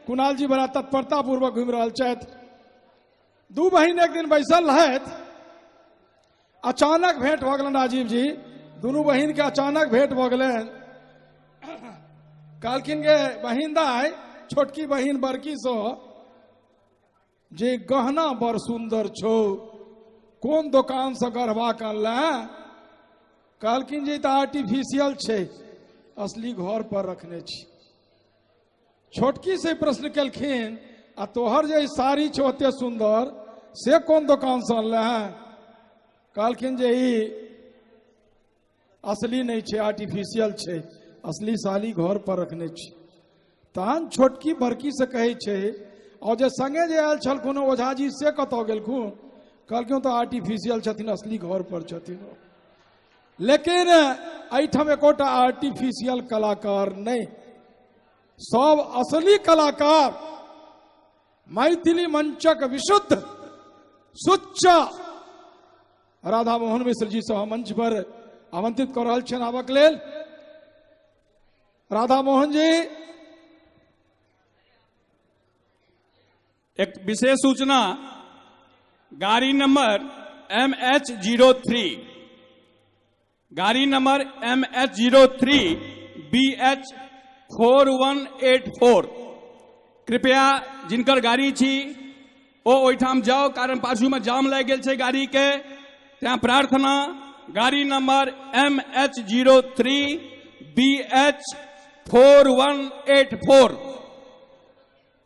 कुणाल जी बड़ा तत्परता पूर्वक घूमि रहल छथि। दू बहिन एक दिन बैसल रहथि, अचानक भेंट भ गेलनि राजीव जी, दुनू बहिन के अचानक भेंट भ गेलनि। कहलखिन गे बहिन दाई, छोटकी बहिन बड़की सो जे गहना बड़ सुंदर छौ, कोन दुकान से गढ़वा के अनले? कहलखिन जे तो आर्टिफिशियल छै, असली घर पर रखने छी। छोटकी से प्रश्न केलखिन, आ तोहर जे साड़ी छो ओते सुंदर, से कोन दुकान से अनले हैं? कहलखिन जे ई असली नहीं छे, आर्टिफिशियल छे, असली साड़ी घर पर रखने छी। तहन छोटकी बड़की से कहे छे, और जे संगे जे आयल छलखुन ओझाजी से कतौ गेलखुन? कहलखिन तो आर्टिफिशियल छथिन, असली घर पर छथिन। लेकिन एहिठाम एकोटा आर्टिफिशियल कलाकार नहीं, सब असली कलाकार मैथिली मंचक विशुद्ध सुच्चा राधा मोहन मिश्र जी से मंच पर आमंत्रित कर रहल छनि आबक लेल। राधा मोहन जी, एक विशेष सूचना, गाड़ी नंबर MH03, गाड़ी नंबर MH03 BH4184, कृपया जिनकर गाड़ी छी ओ ओहिठाम जाओ, कारण पाछू में जाम लग गेल छै गाड़ी के। त्या प्रार्थना, गाड़ी नंबर MH03 BH4184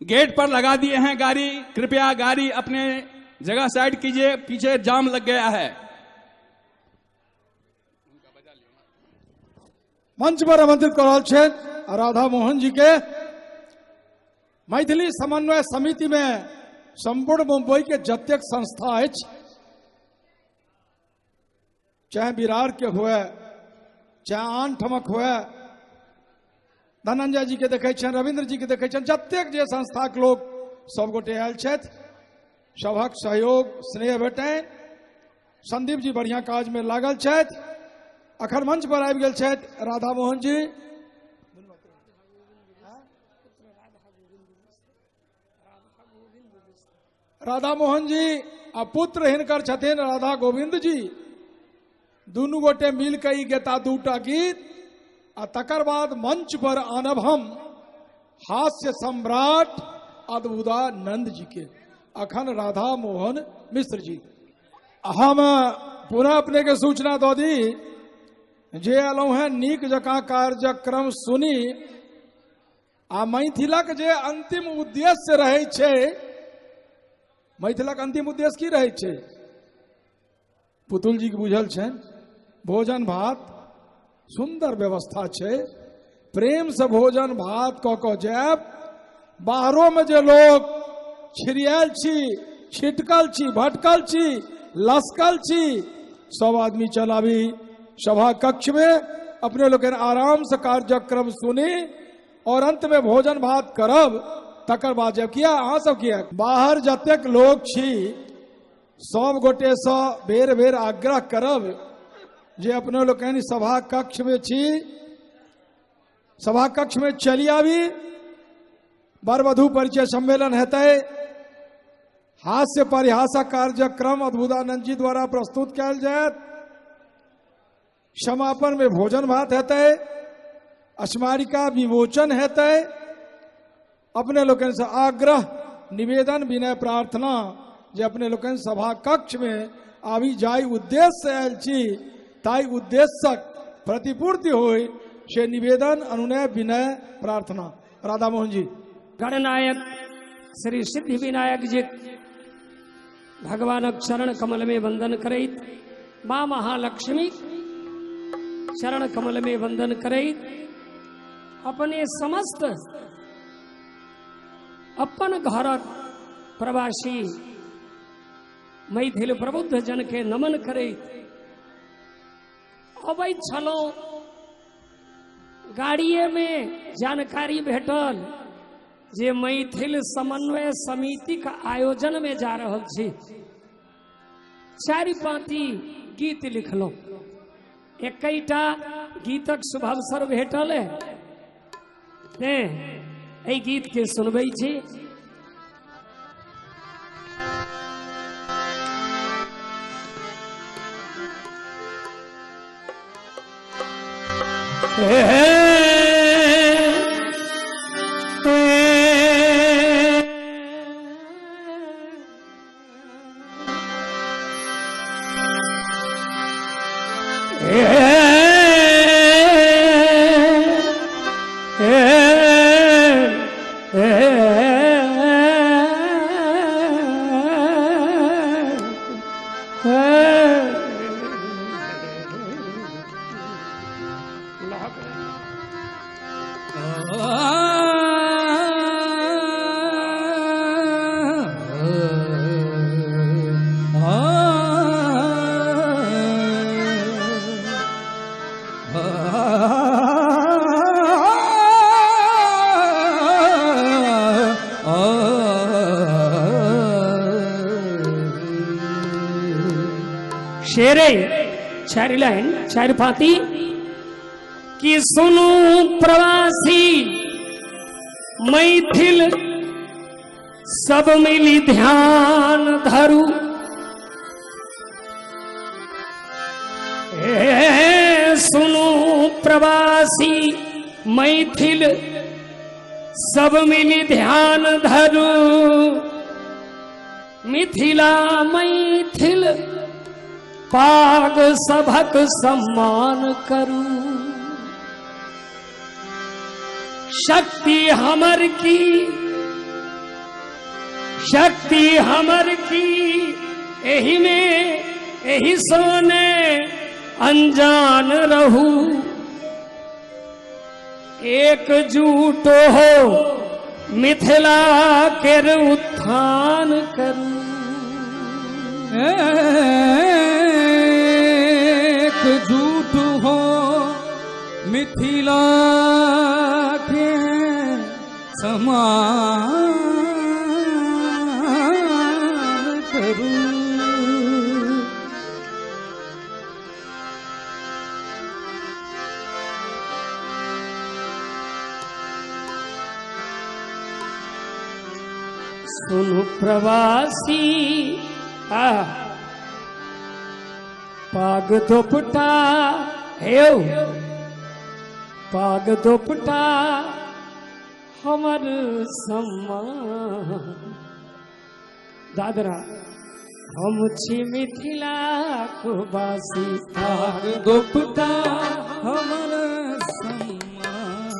गेट पर लगा दिए हैं गाड़ी। कृपया गाड़ी अपने जगह साइड कीजिए, पीछे जाम लग गया है। मंच पर आमंत्रित कर रहल छथि राधा मोहन जी के। मैथिली समन्वय समिति में संपूर्ण मुंबई के जतेक संस्था अछि, चाहे विरार के हुए चाहे आन ठमक हुए, धनंजय जी के देखे छनि, रविंद्र जी के देखे छनि, जतेक जे संस्थाक लोग सब गोटे आयल छथि। सभक सहयोग स्नेह भेटैन। संदीप जी बढ़िया काज में लागल छथि। अखन मंच पर आबि गेल छथि राधा मोहन जी। राधा मोहन जी आ पुत्र हिनकर छथिन राधा गोविंद जी। दुनू गोटे मिलकर ई गेता दूटा गीत, आ तकर बाद मंच पर आनब हम हास्य सम्राट अद्भुतानंद जी के। अखन राधा मोहन मिश्र जी। हम पुनः अपने के सूचना दो दी जे अलहु है नीक जकां कार्यक्रम सुनी, आ मैथिलक जे अंतिम उद्देश्य रहे छे, मैथिलक अंतिम उद्देश्य की रहे छे? पुतुल जी के बुझल छनि, भोजन भात सुंदर व्यवस्था छे, प्रेम से भोजन भात क के जायब। बाहरों में जे लोग छिड़ियाल छी, छिटकल छी, भटकल छी, लसकल छी, सब आदमी चलाबी सभा कक्ष में, अपने लोग आराम से कार्यक्रम सुनी और अंत में भोजन भात करब। तकर बाद जब किया अहाँ सब किया बाहर जतेक लोग छी, सब गोटे से बेर बेर आग्रह करब जे अपने लोग सभा कक्ष में छी सभा कक्ष में चली आवी। वर वधु परिचय सम्मेलन हेतु हास्य परिहासा कार्यक्रम अद्भुतानंद जी द्वारा प्रस्तुत किया जाए। समापन में भोजन भात हेतु, स्मारिका विमोचन हेतु अपने लोगन से आग्रह निवेदन विनय प्रार्थना जे अपने लोगन सभा कक्ष में आवी जाई उद्देश्य से आयल छी ताई उद्देश्यक प्रतिपूर्ति होय से निवेदन अनुनय विनय प्रार्थना। राधा मोहन जी। गणनायक श्री सिद्धि विनायक जी भगवानक चरण कमल में वंदन करैत, माँ महालक्ष्मी चरण कमल में वंदन करैत अपने समस्त अपन घरक प्रवासी मैथिल प्रबुद्ध जन के नमन करैत अबैत छलौं। गाड़िए में जानकारी भेटल जे मैथिल समन्वय समिति का आयोजन में जा रहल छी। 4-5 गीत लिखलौं। एकैटा गीतक शुभ अवसर भेटल है, एहि गीत के सुनबै छी। शेरे 4 लाइन 4 पाती कि सुनो प्रवासी मैथिल सब मिली ध्यान धरू, सुनो प्रवासी मैथिल सब मिली ध्यान धरू, मिथिला मैथिल पाग सभक सम्मान करू। शक्ति हमर की एही में एही सोने अनजान रहू, एकजुट हो मिथिला केर उत्थान करू। एकजुट हो मिथिला के समान करू। सुनु प्रवासी पाग दोपटा हेओ, पाग दोपटा हमर सम्मान। दादरा हम छी मिथिला को वासी, पाग दोपटा हमर सम्मान,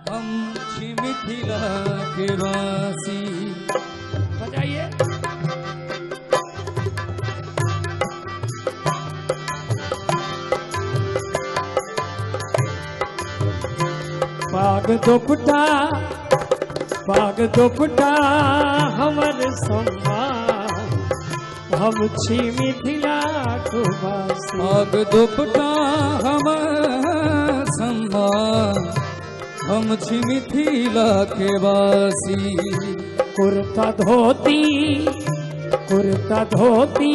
हम छी मिथिला के वासी। बजाइए। पाग दोपटा हमर सम्मान, हम छी मिथिला को वासी। पाग दोपटा हमर सम्मान, हम छी मिथिला के वासी। कुर्ता धोती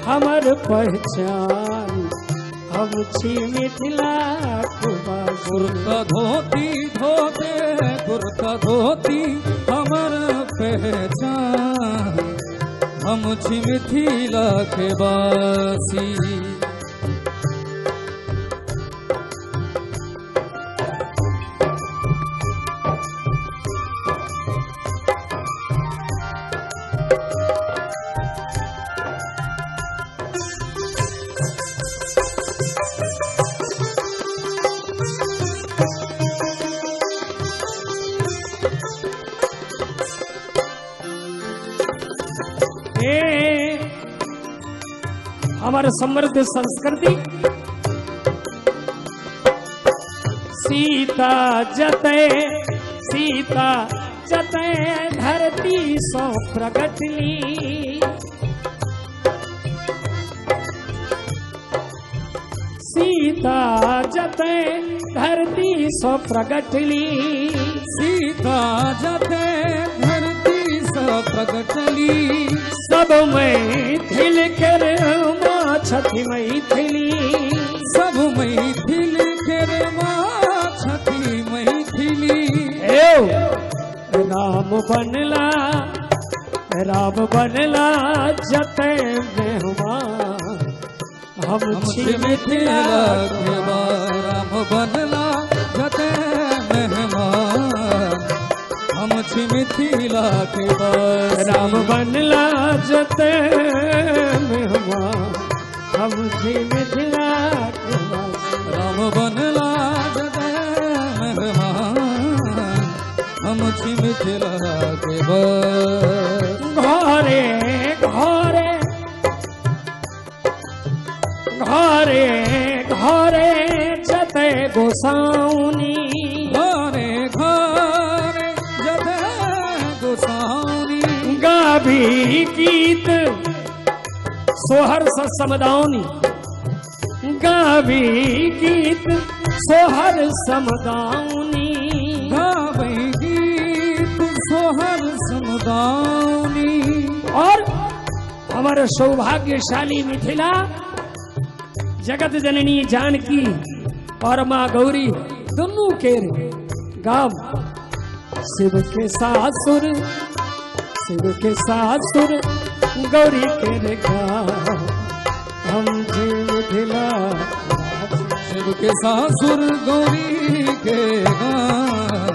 हमर पहचान, हम छी मिथिलाक वासी। कुर्ता धोती धोते कुर्ता धोती हमर पहचान, हम छी मिथिला के वासी। हमारे समृद्ध संस्कृति सीता जते धरती सो प्रगटली। सीता जते धरती सो प्रगटली। सीता जते धरती सो प्रगटली। सब मैथिल कर माँ छठी मैथिली। सब मैथिल कर माँ छठी मैथिली। राम बनला जते मेहमान, हम छी मिथिला के राम बनला जते मेहमान, हम छी मिथिला के वासी। राम बनला जते मेहमान, हम छी मिथिला के वासी। राम बनला जते मेहमान, हम छी मिथिला के वासी। घरे घरे घरे घरे जते गोसाउनी। घरे घरे जते गोसाउनी। गाभी गीत सोहर समदाउनी। गावी गीत सोहर समदाउनी। गावे गीत सोहर समदाउनी। और हमारे सौभाग्यशाली मिथिला जगत जननी जानकी और माँ गौरी दोनों के गाँव शिव के सासुर गौरी के गाँव, हम जी मिथिला। शिव के सासुर गौरी के गाँव,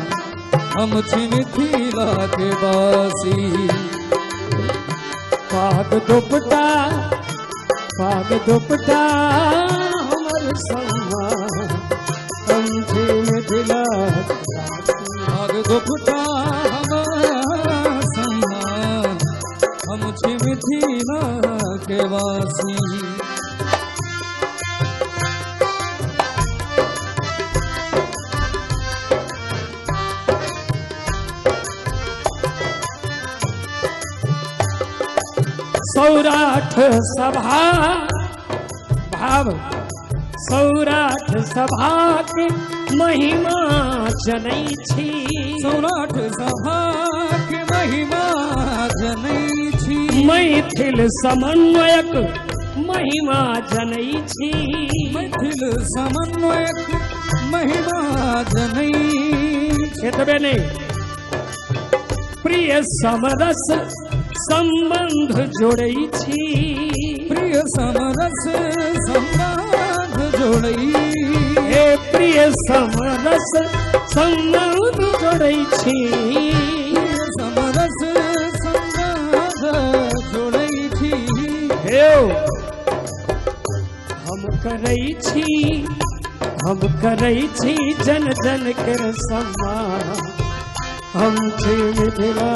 हम छी मिथिला के वासी। पाग दुपट्टा हमर सम्मान, हम छी मिथिला। पाग दुपट्टा हमर सम्मान, हम छी मिथिला के वासी। सौराठ सभा भाव सौराठ सभा के महिमा जनै छी। सौराठ सभा के महिमा जनै छी। मैथिल समन्वयक महिमा जनै छी। मैथिल समन्वयक महिमा जनै। एतबे नहीं, प्रिय समरस संबंध जोड़ै छी। प्रिय समरस संबंध जोड़ै। हे प्रिय समरस संबंध जोड़ै छी। प्रिय समरस संबंध जोड़ै छी। हे हम करै छी जन जन के सम्मान, हम छी मिथिला।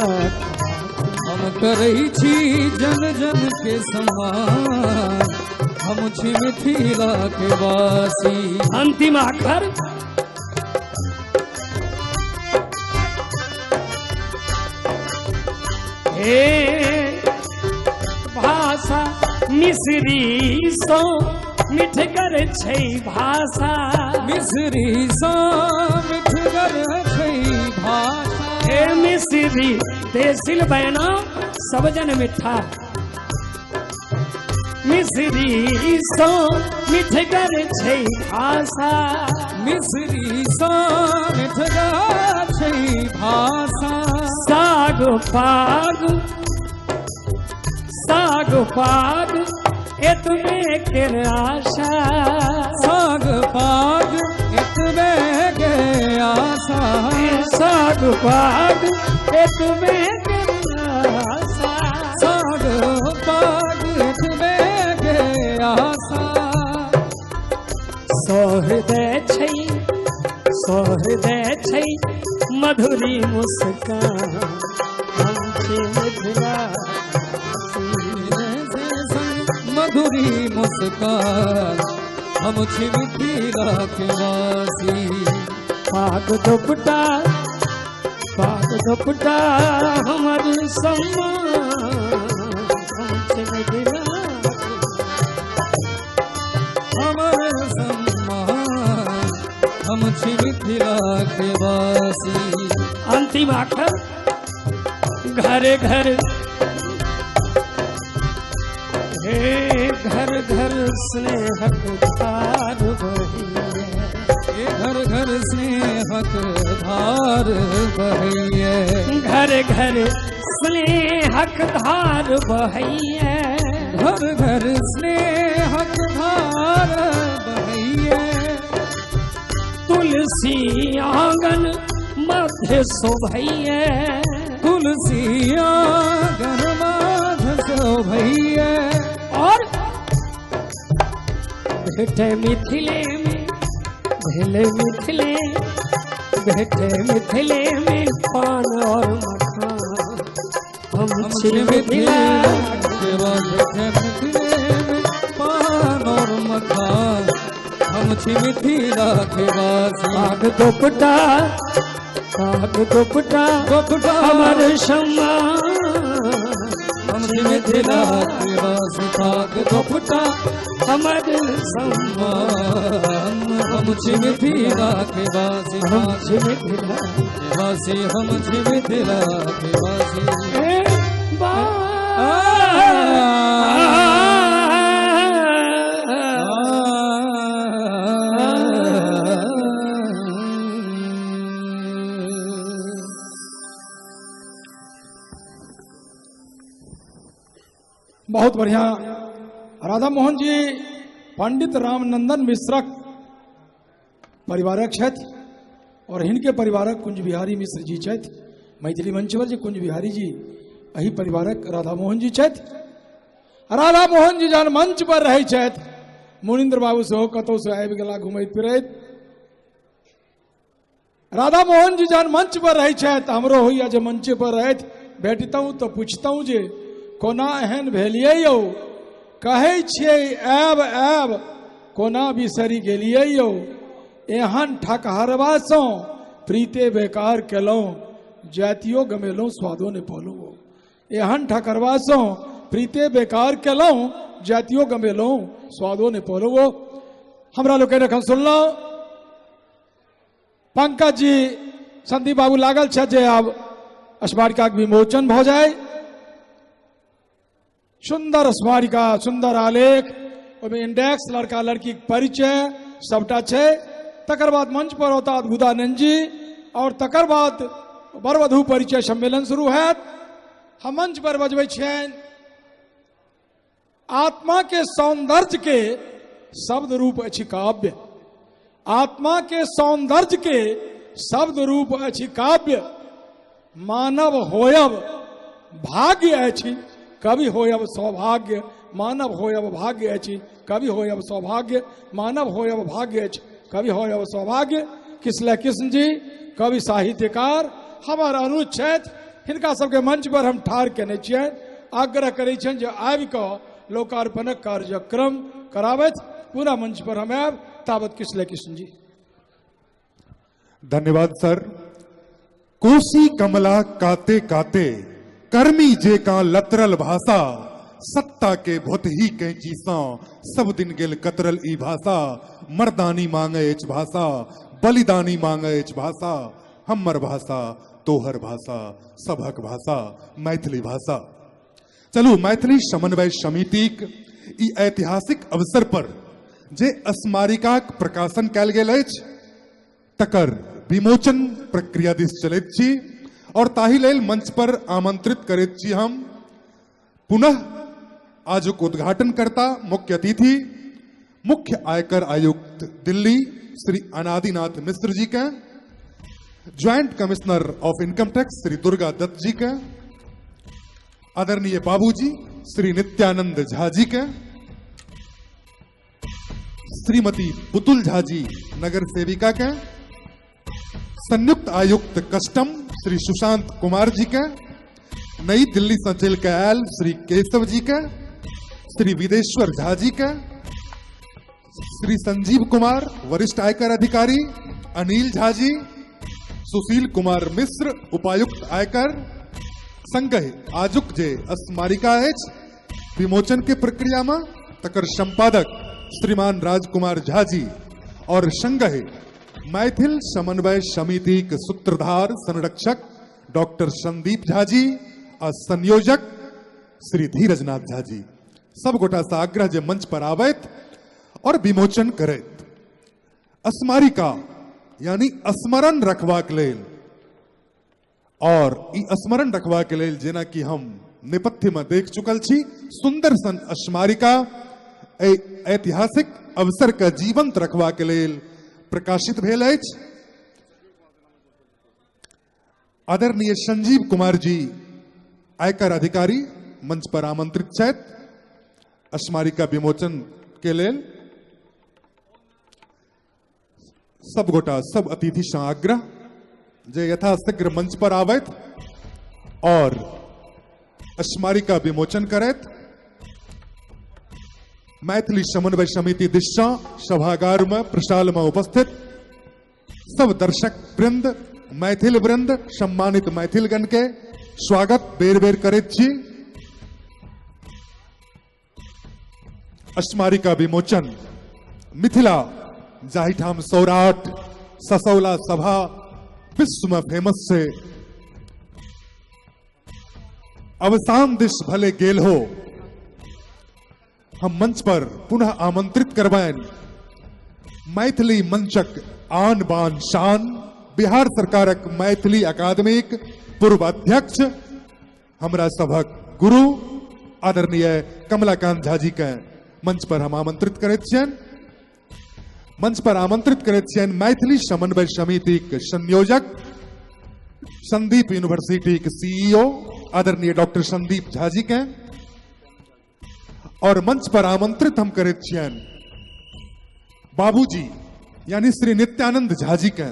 हम करै छी जन जन के सम्मान, हम छी मिथिला के वासी। अंतिम अक्षर हे भाषा मिश्री सो मिठगर छै भाषा। मिश्री सो मिठगर छै भाषा। हे मिश्री देसिल बहना सब जन मिठा। मिश्री सो मिठगर छै भाषा मिश्री सा मिठगर छै भाषा साग पाग एतबे केर आशा साग पाग एतबे के आशा साग पाग एतबे केर आशा साग पाग एतबे के आशा सहृदय छै मधुरी मुस्कान हम छी मिथिला मधुरी मुस्कान हम छी मिथिला के वासी पाग दुपट्टा हमर सम्मान हम छी मिथिला हमर सम्मान हम छी मिथिला के वासी अंतिम आखर घर घर घर घर स्नेहक धार बहिए घर घर स्नेहक धार बहिए घर घर स्नेहक धार बहिए घर घर स्नेहक धार बहिए तुलसी आंगन मध्य शोभइए तुलसी आंगन मध्य शोभइए और भेटे मिथिले में पान और मखान हम छी मिथिला भेटे मिथिले में पान और मखान हम छी मिथिला के वासी पाग दुपट्टा हमर सम्मान हम छी मिथिला के वासी पाग दुपट्टा हमर सम्मान हम छी मिथिला के वासी हम छी मिथिला वासी हम छी मिथिला के वासी बहुत बढ़िया। राधा मोहन जी पंडित रामनंदन मिश्रक परिवारक छथि और हिनके परिवारक कुंज बिहारी मिश्र जी छथि। मैथिली मंचवर जी कुंज बिहारी जी एही परिवारक राधा मोहन जी छथि। राधा मोहन जी जहन मंच पर रहै छथि, मुनिन्द्र बाबू सेहो कतौ से आबि गेला घुमैत फिरैत। राधा मोहन जी जहन मंच पर रहै छथि, हमरो होइया जे मंचे पर रहैत भेटतहुँ तऽ पुछतहुँ जे कोना एहन भेलियै यौ, कहै छियै आब आब कोना बिसरि गेलियै यौ, एहन ठकहरबासँ प्रीते बेकार केलहुँ, जातियो गमेलहुँ स्वादो नहि पौलहुँ। एहन ठकहरबासँ प्रीते बेकार केलहुँ, जातियो गमेलहुँ स्वादो नहि पौलहुँ। हमरा लोकनि एखन सुनलहुँ पंकज जी संदीप बाबू लागल छथि जे आब स्मारिकाक विमोचन भऽ जाय। सुंदर स्मारिका, सुंदर आलेख, ओहिमे इंडेक्स, लड़का लड़की परिचय सबटा छै। तकर बाद मंच पर होता गुदानंद जी और तकर बाद वर वधू परिचय सम्मेलन शुरू हैत। हम मंच पर बजबै छियनि आत्मा के सौंदर्य के शब्द रूप अछि काव्य। आत्मा के सौंदर्य के शब्द रूप अछि काव्य। मानव होयब भाग्य अछि, कवि होयब सौभाग्य। मानव होयब भाग्य अछि, कवि होयब सौभाग्य। मानव होयब भाग्य अछि, कवि होयब सौभाग्य। किसले कृष्ण जी कवि साहित्यकार हमर अनुज छथि, हिनका सबके मंच पर हम ठाढ़ केने छियनि। आग्रह करै छियनि जे आबि कऽ लोकार्पणक कार्यक्रम कराबथि। पूरा मंच पर हम आयब, तावत किसले कृष्ण जी। धन्यवाद सर। कोसी कमला काते काते कर्मी जे का लतरल भाषा, सत्ता के भुत ही कैंची सा सब दिन गेल कतरल ई भाषा। मर्दानी मांगे एच भाषा, बलिदानी मांगे एच भाषा। हमर भाषा तोहर भाषा, सभक भाषा मैथिली भाषा। चलू मैथिली समन्वय समितिक ई ऐतिहासिक अवसर पर जे स्मारिकाक प्रकाशन कयल गेल अछि तकर विमोचन प्रक्रिया दिस चलैत छी और ताहि लेल मंच पर आमंत्रित करैत छी हम पुनः आजुक उद्घाटनकर्ता मुख्य अतिथि मुख्य आयकर आयुक्त दिल्ली श्री अनादिनाथ मिश्र जी के, joint commissioner of income tax Shri Durga Datt ji के, आदरणीय बाबूजी श्री नित्यानंद झा जी के, श्रीमती पुतुल झा जी नगर सेविका के, संयुक्त आयुक्त कस्टम श्री सुशांत कुमार जी के, नई दिल्ली से चल के आयल श्री केशव जी के, श्री विदेश्वर झा जी के, श्री संजीव कुमार वरिष्ठ आयकर अधिकारी, अनिल झा जी, सुशील कुमार मिश्र उपायुक्त आयकर, संगहि आजुक जे स्मारिका अछि विमोचन के प्रक्रिया में तकर संपादक श्रीमान राजकुमार झा जी और संगहि मैथिल समन्वय समिति के सूत्रधार संरक्षक डॉक्टर संदीप झा जी और संयोजक श्री धीरजनाथ झा जी सब गोटा से आग्रह जे मंच पर आवैत और विमोचन करैत स्मारिका यानी स्मरण रखबाक लेल और ई स्मरण रखबाक लेल जेना कि हम नेपथ्य में देख चुकल छी सुंदर सन स्मारिका ऐतिहासिक अवसर के जीवंत रखबाक लेल प्रकाशित भेल अछि। आदरणीय संजीव कुमार जी आयकर अधिकारी मंच पर आमंत्रित छथि स्मारिका विमोचन के लेल। सब गोटा सब अतिथि से आग्रह जे यथाशीघ्र मंच पर आवैत और स्मारिका विमोचन करैत। मैथिली समन्वय समिति दिशा सभागार में प्रशाल में उपस्थित सब दर्शक वृंद मैथिल वृंद सम्मानित मैथिलगण के स्वागत बेर बेर करैत छी। स्मारिका विमोचन मिथिला जाहिठाम सौराठ ससौला सभा विश्व में फेमस से अवसान दिश भले गेल हो हम मंच पर पुनः आमंत्रित करबैन मैथिली मंचक आन बान शान बिहार सरकारक मैथिली अकादमिक पूर्व अध्यक्ष हमरा सभक गुरु आदरणीय कमलाकांत झा जी के मंच पर हम आमंत्रित करैत छियनि। मंच पर आमंत्रित करैत छियनि मैथिली समन्वय समिति के संयोजक संदीप यूनिवर्सिटी के सीईओ आदरणीय डॉक्टर संदीप झा जी के और मंच पर आमंत्रित हम करैत छियनि बाबूजी यानी श्री नित्यानंद झा जी के।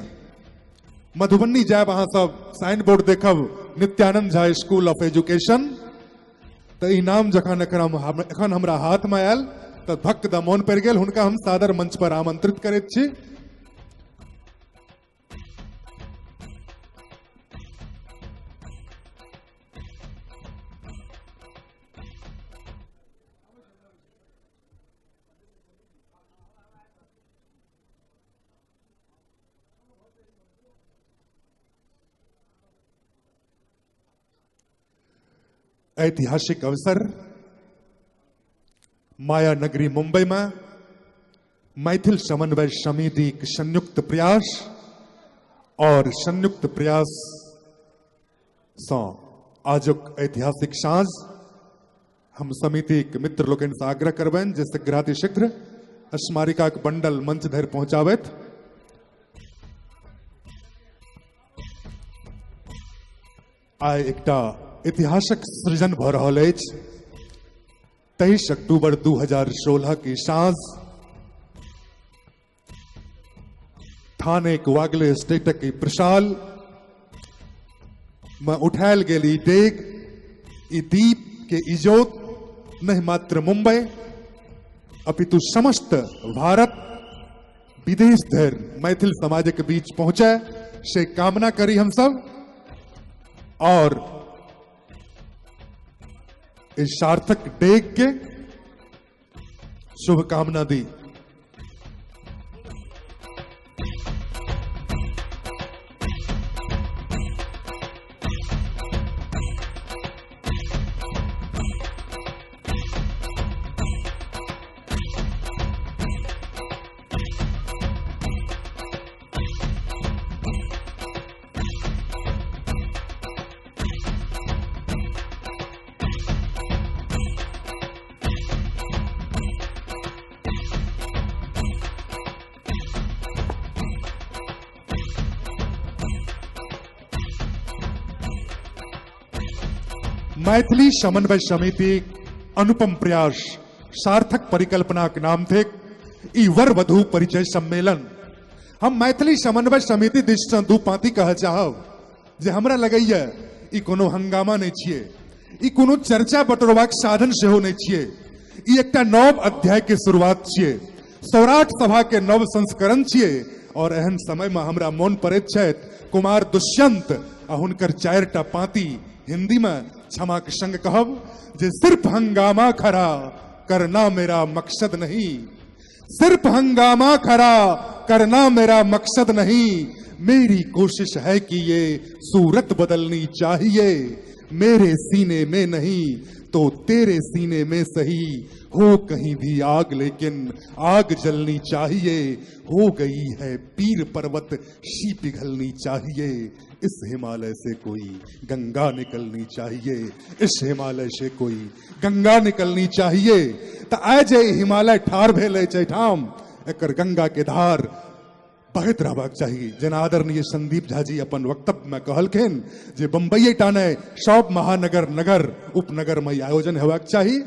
मधुबनी जायब अहाँ सब साइन बोर्ड देखब Nityanand Jha school of education तो ई नाम जखन एखन हमरा हाथ में आयल तो धक द मोन पड़ि गेल। हुनका हम सादर मंच पर आमंत्रित करैत छी। ऐतिहासिक अवसर माया नगरी मुंबई में मैथिल समन्वय समिति के संयुक्त प्रयास और संयुक्त प्रयास से आजुक ऐतिहासिक साँझ हम समिति के मित्र लोकनि से आग्रह करबनि जे शीघ्रातिशीघ्र स्मारिका के बंडल मंच धरि पहुंचाबैत। आइ एकटा ऐतिहासिक सृजन भ रहल अछि। 23 अक्टूबर 2016 की साँझ थाने के वागले स्टेट की प्रशाल में उठायल गेल ई डेग ई दीप के इजोत नहीं मात्र मुंबई अपितु समस्त भारत विदेश धरि मैथिल समाज के बीच पहुंचे से कामना करी हम सब और इस सार्थक डेग के शुभकामना दी। मैथिली समन्वय समिति अनुपम प्रयास सार्थक परिकल्पना के नाम थे ई वर वधु परिचय सम्मेलन। हम मैथिली समन्वय समिति दिश से दू पाती कह चाहब जे हमरा लगैया ई कोनो हंगामा नहीं छिए, ई कोनो चर्चा बटोरबाक साधन सेहो नहीं छिए, ई एकटा नव अध्याय के शुरुआत छिए, सौराठ सभा के नव संस्करण छिए। और एहन समय में हमरा मोन पड़ैत छथि कुमार दुष्यंत आ हुनकर 4टा पाती हिंदी में क्षमा के संग कहब जे सिर्फ हंगामा खड़ा करना मेरा मकसद नहीं, सिर्फ हंगामा खड़ा करना मेरा मकसद नहीं, मेरी कोशिश है कि ये सूरत बदलनी चाहिए, मेरे सीने में नहीं तो तेरे सीने में सही, हो कहीं भी आग लेकिन आग जलनी चाहिए, हो गई है पीर पर्वत शी पिघलनी चाहिए, इस हिमालय से कोई गंगा निकलनी चाहिए, इस हिमालय से कोई गंगा निकलनी चाहिए। तो आज हिमालय ठार भेल ठाम एकर गंगा के धार बहत रहबाक चाहिए। जेना आदरणीय संदीप झा जी अपन वक्तव्य में कहलखिन जे बम्बई टाने सब महानगर नगर उपनगर में आयोजन हेबाक चाहिए।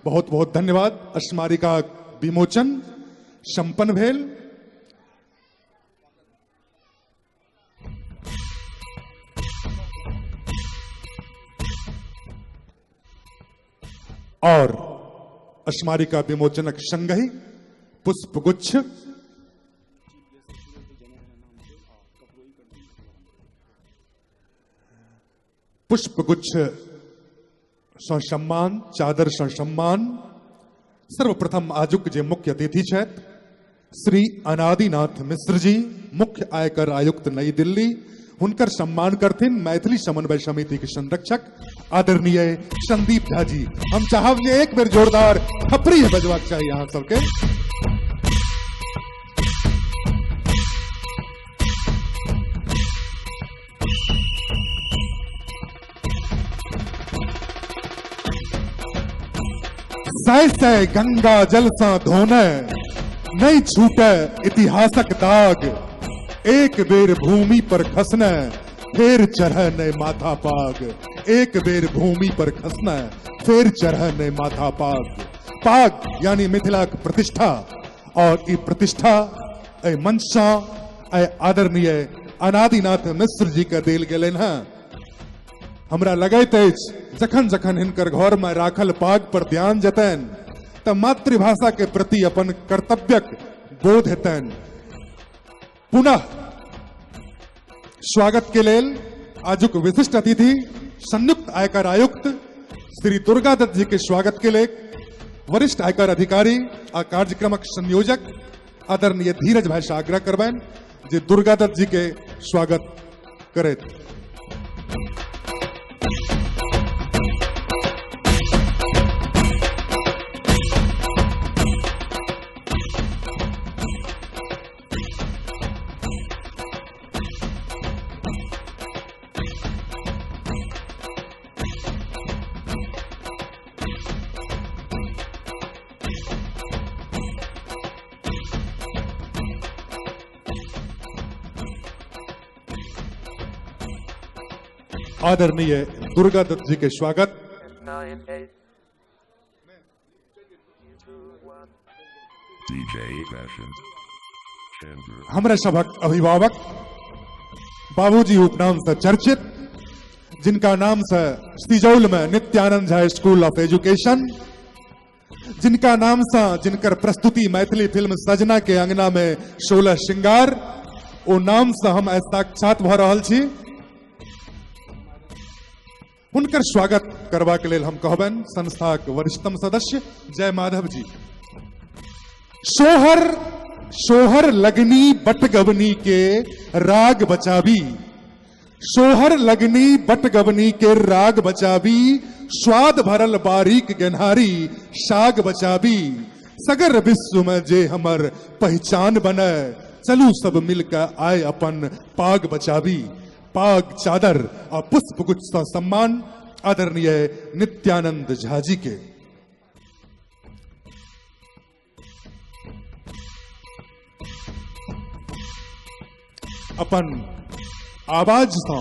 बहुत बहुत धन्यवाद। स्मारिका विमोचन संपन्न भेल। और स्मारिका विमोचनक संगहि पुष्पगुच्छ पुष्पगुच्छ सम्मान चादर सम्मान सर्वप्रथम आजुक जे मुख्य अतिथि छथि श्री अनादिनाथ मिश्र जी, मुख्य आयकर आयुक्त नई दिल्ली, हुनकर सम्मान करथिन मैथिली समन्वय समिति के संरक्षक आदरणीय संदीप झा जी। हम चाहब जे एक बेर जोरदार थपड़ी बजबाक चाहिए अहाँ सबके। सै सै गंगा जल सा धोने नहीं छूटे इतिहासक दाग, एक बेर भूमि पर खसने फिर चढ़े ने माथा पाग, एक बेर भूमि पर खसने फिर चढ़े ने माथा पाग। पाग यानी मिथिला की प्रतिष्ठा, और ई प्रतिष्ठा ए मंच सा आदरणीय अनादिनाथ मिश्र जी के देल गेलन हैं। हमरा लगैत अछि जखन जखन हिनकर घर में राखल पाग पर ध्यान जतन त मातृभाषा के प्रति अपन कर्तव्यक बोध हेतन। पुनः स्वागत के लेल आजुक विशिष्ट अतिथि संयुक्त आयकर आयुक्त श्री दुर्गा दत्त जी के स्वागत के लिए वरिष्ठ आयकर अधिकारी आ कार्यक्रमक संयोजक आदरणीय धीरज भाई से आग्रह करबैन जे दुर्गा दत्त जी के स्वागत करैत। आदरणीय दुर्गा दत्त जी के स्वागत। हमारे सभक अभिभावक बाबूजी उपनाम से चर्चित, जिनका नाम से सिजौल में Nityanand Jha school of education, जिनका नाम से जिनकर प्रस्तुति मैथिली फिल्म सजना के अंगना में 16 श्रृंगार, ओ नाम से हम साक्षात भ रहल छी। उनकर स्वागत करवा के लेल हम कहबन संस्था के वरिष्ठतम सदस्य जय माधव जी। सोहर सोहर लगनी बटगवनी के राग बचावी, सोहर लगनी बटगवनी के राग बचावी, स्वाद भरल बारीक गेनहारी साग बचावी, सगर विश्व में जे हमर पहचान बने, चलू सब मिलकर आए अपन पाग बचावी। पाग चादर और पुष्प गुच्छ का सम्मान आदरणीय नित्यानंद झा जी के। अपन आवाज से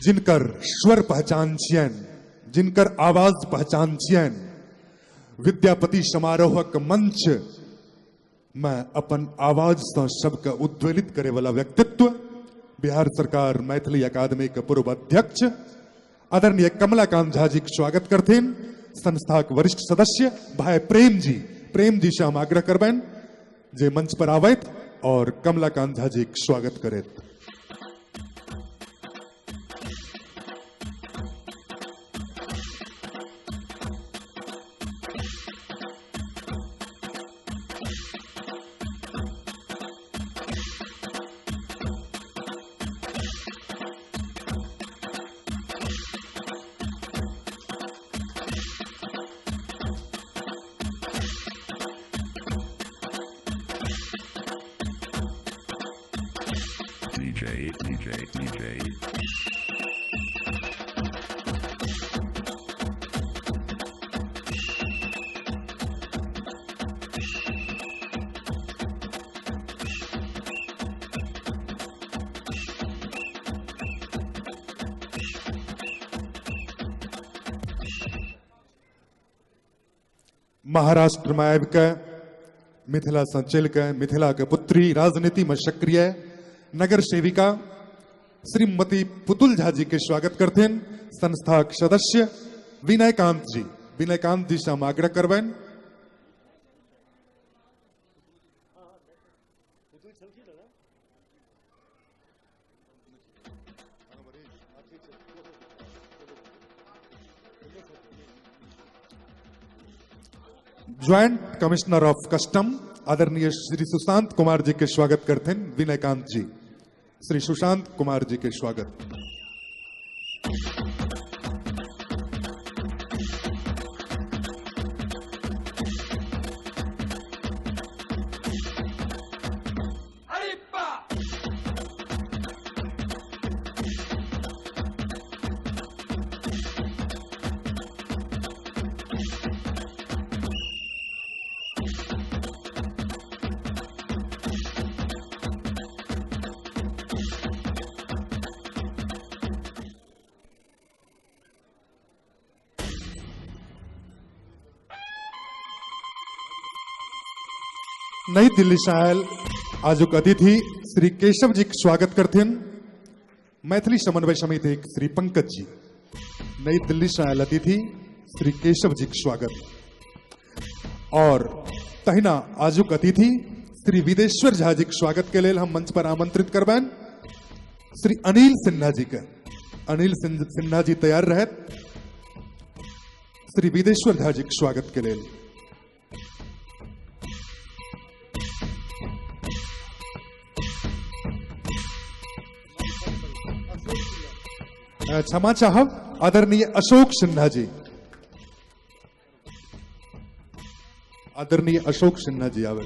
जिनकर स्वर पहचान छियन, जिनकर आवाज पहचान छियन, विद्यापति समारोहक मंच में अपन आवाज से सबके उद्वेलित करे वाला व्यक्तित्व, बिहार सरकार मैथिली अकादमी के पूर्व अध्यक्ष आदरणीय कमलाकांत झा जी के स्वागत करथिन। संस्था के वरिष्ठ सदस्य भाई प्रेम जी से हम आग्रह करबैन जे मंच पर आवैत और कमलाकांत झा जी के स्वागत करैत। DJ. महाराष्ट्र में आबि के मिथिला से चल के मिथिला के पुत्री राजनीति में सक्रिय नगर सेविका श्रीमती पुतुल झा जी के स्वागत करथिन। संस्था के सदस्य विनयकांत जी से हम आग्रह करबैन ज्वाइंट कमिश्नर ऑफ कस्टम आदरणीय श्री सुशांत कुमार जी के स्वागत करते हैं। विनयकांत जी, श्री सुशांत कुमार जी के स्वागत। नई दिल्ली से आयल आजुक अतिथि श्री केशव जी के स्वागत करथिन। मैथिली समन्वय समिति के श्री पंकज जी। नई दिल्ली से आयल अतिथि श्री केशव जी के स्वागत। और तहिना आजुक अतिथि श्री विदेश्वर झा जी के स्वागत के लिए हम मंच पर आमंत्रित करबैन श्री अनिल सिन्हा जी के। अनिल सिन्हा जी तैयार रहे श्री विदेश्वर झा जी के स्वागत के लिए। क्षमा चाहब आदरणीय अशोक सिन्हा जी। आदरणीय अशोक सिन्हा जी आवे।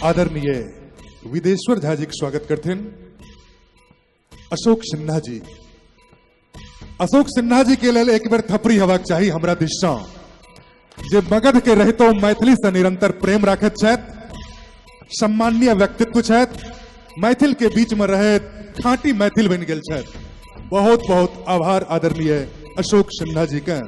आदरणीय विदेश्वर झा जी के स्वागत करते हैं अशोक सिन्हा जी। अशोक सिन्हा जी के लिए एक बार थपड़ी हवा चाहिए हमरा दिशा जे मगध के रहतो मैथिली से निरंतर प्रेम राखत छथि, सम्माननीय व्यक्तित्व छथि, मैथिल के बीच में रहे खाँटी मैथिल बन गेल छथि। बहुत बहुत आभार आदरणीय अशोक सिन्हा जी के।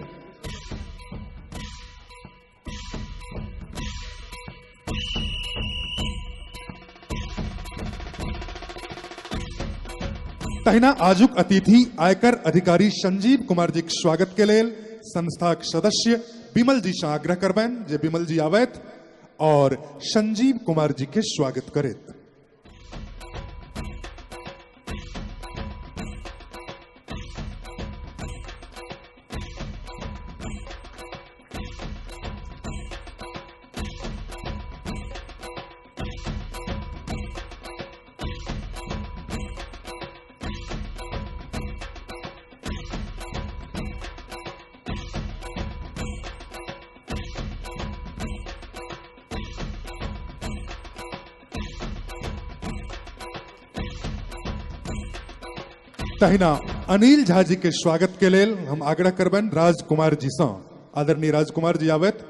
तहिना आजुक अतिथि आयकर अधिकारी संजीव कुमार जी के स्वागत के लिए संस्था के सदस्य बिमल जी से आग्रह करबैन जे बिमल जी आवैत और संजीव कुमार जी के स्वागत करैत। तहिना अनिल झा जी के स्वागत के लेल हम आग्रह करबन राजकुमार जी से। आदरणीय राजकुमार जी आवत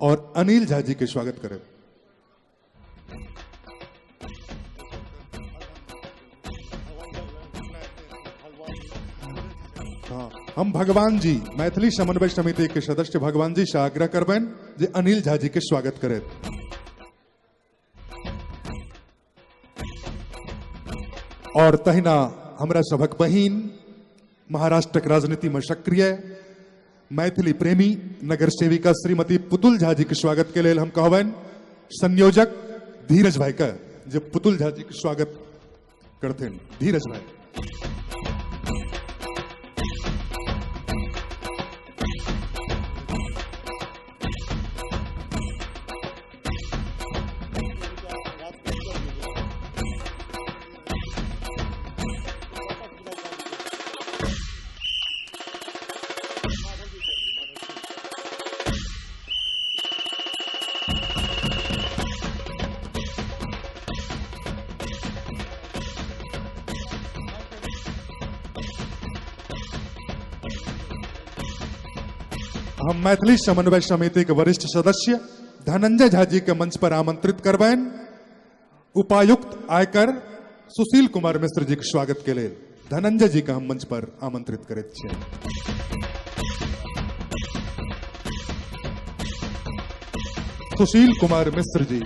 और अनिल झा जी के स्वागत करें। हाँ, हम भगवान जी मैथिली समन्वय समिति के सदस्य भगवान जी से आग्रह करबन जे अनिल झा जी के स्वागत करें। और तहिना हमरा सभक बहिन महाराष्ट्र के राजनीति में सक्रिय मैथिली प्रेमी नगर सेविका श्रीमती पुतुल झा जी के स्वागत के लिए हम कहबन संयोजक धीरज भाई का जो पुतुल झा जी के स्वागत करते हैं। धीरज भाई। हम मैथिली समन्वय समिति के वरिष्ठ सदस्य धनंजय झा जी के मंच पर आमंत्रित करबैन। उपायुक्त आयकर सुशील कुमार मिश्र जी के स्वागत के लिए धनंजय जी का हम मंच पर आमंत्रित करैत छियै। सुशील कुमार मिश्र जी।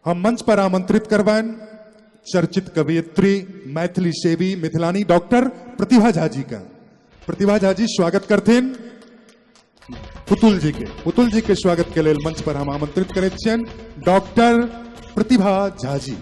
हम मंच पर आमंत्रित करवाएं चर्चित कवयित्री मैथिली सेवी मिथिलानी डॉक्टर प्रतिभा झा जी का। प्रतिभा झा जी स्वागत करते हैं पुतुल जी के स्वागत के लिए मंच पर हम आमंत्रित करैत छियन डॉक्टर प्रतिभा झा जी।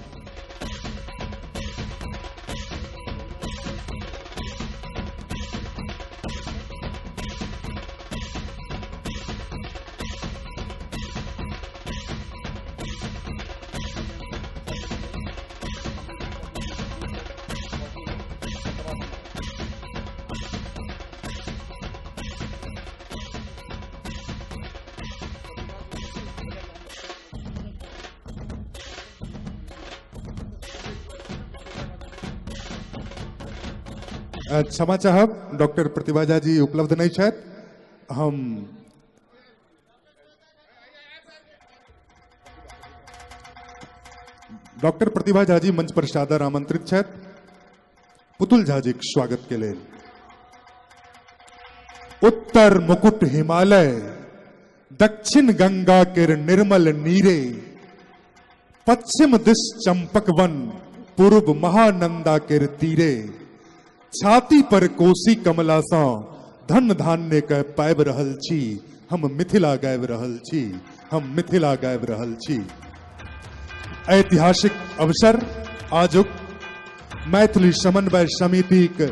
क्षमा चाहब डॉक्टर प्रतिभा झा जी उपलब्ध नहीं छथि। हम डॉक्टर प्रतिभा झा जी मंच पर सादर आमंत्रित छथि पुतुल झा जी के स्वागत के लिए। उत्तर मुकुट हिमालय दक्षिण गंगा के निर्मल नीरे पश्चिम दिश चंपक वन पूर्व महानंदा के तीरे छाती पर कोसी कमला सा धन धान्य के पाबि रहल छी हम मिथिला गाबि रहल छी हम मिथिला गाबि रहल छी। ऐतिहासिक अवसर आजुक मैथिली समन्वय समिति के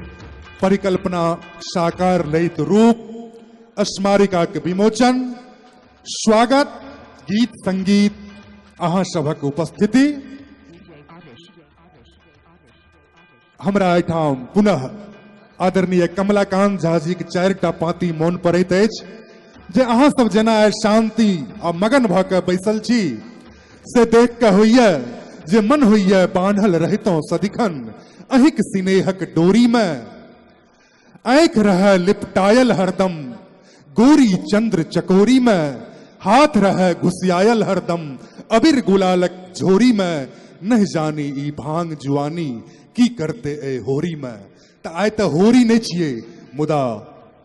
परिकल्पना साकार लैत रूप स्मारिका के विमोचन स्वागत गीत संगीत अहाँ सभक उपस्थिति हमरा एठाम पुनः आदरणीय कमलाकांत झा जी के 4टा पाती मोन पड़ैत अछि जे अहाँ सब जेना शांति आ मगन भ के बैसल छी से देख के होइए जे मन होइए बांधल रहितों सदिखन अहिक सिनेहक डोरी में आंख रहे लिपटायल हरदम गोरी चंद्र चकोरी में हाथ रहे घुसियायल हरदम अबीर गुलालक झोरी में नहीं जानी ई भांग जुआनी की करते ए होरी में। त आइ त होरी नहीं छिए मुदा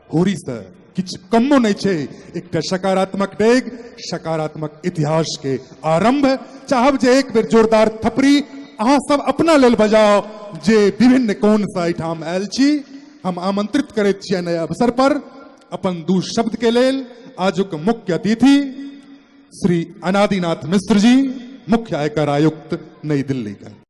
होरी से किछ कमो नहीं छे। एक सकारात्मक डेग सकारात्मक इतिहास के आरंभ चाहब जे एक बेर जोरदार थपरी अहाँ सब अपना लेल बजाओ जे विभिन्न कोण से एठाम आयल छी। हम आमंत्रित करैत छियन एहि अवसर पर अपन दू शब्द के लेल आजुक मुख्य अतिथि श्री अनादिनाथ मिश्र जी मुख्य आयकर आयुक्त नई दिल्ली का।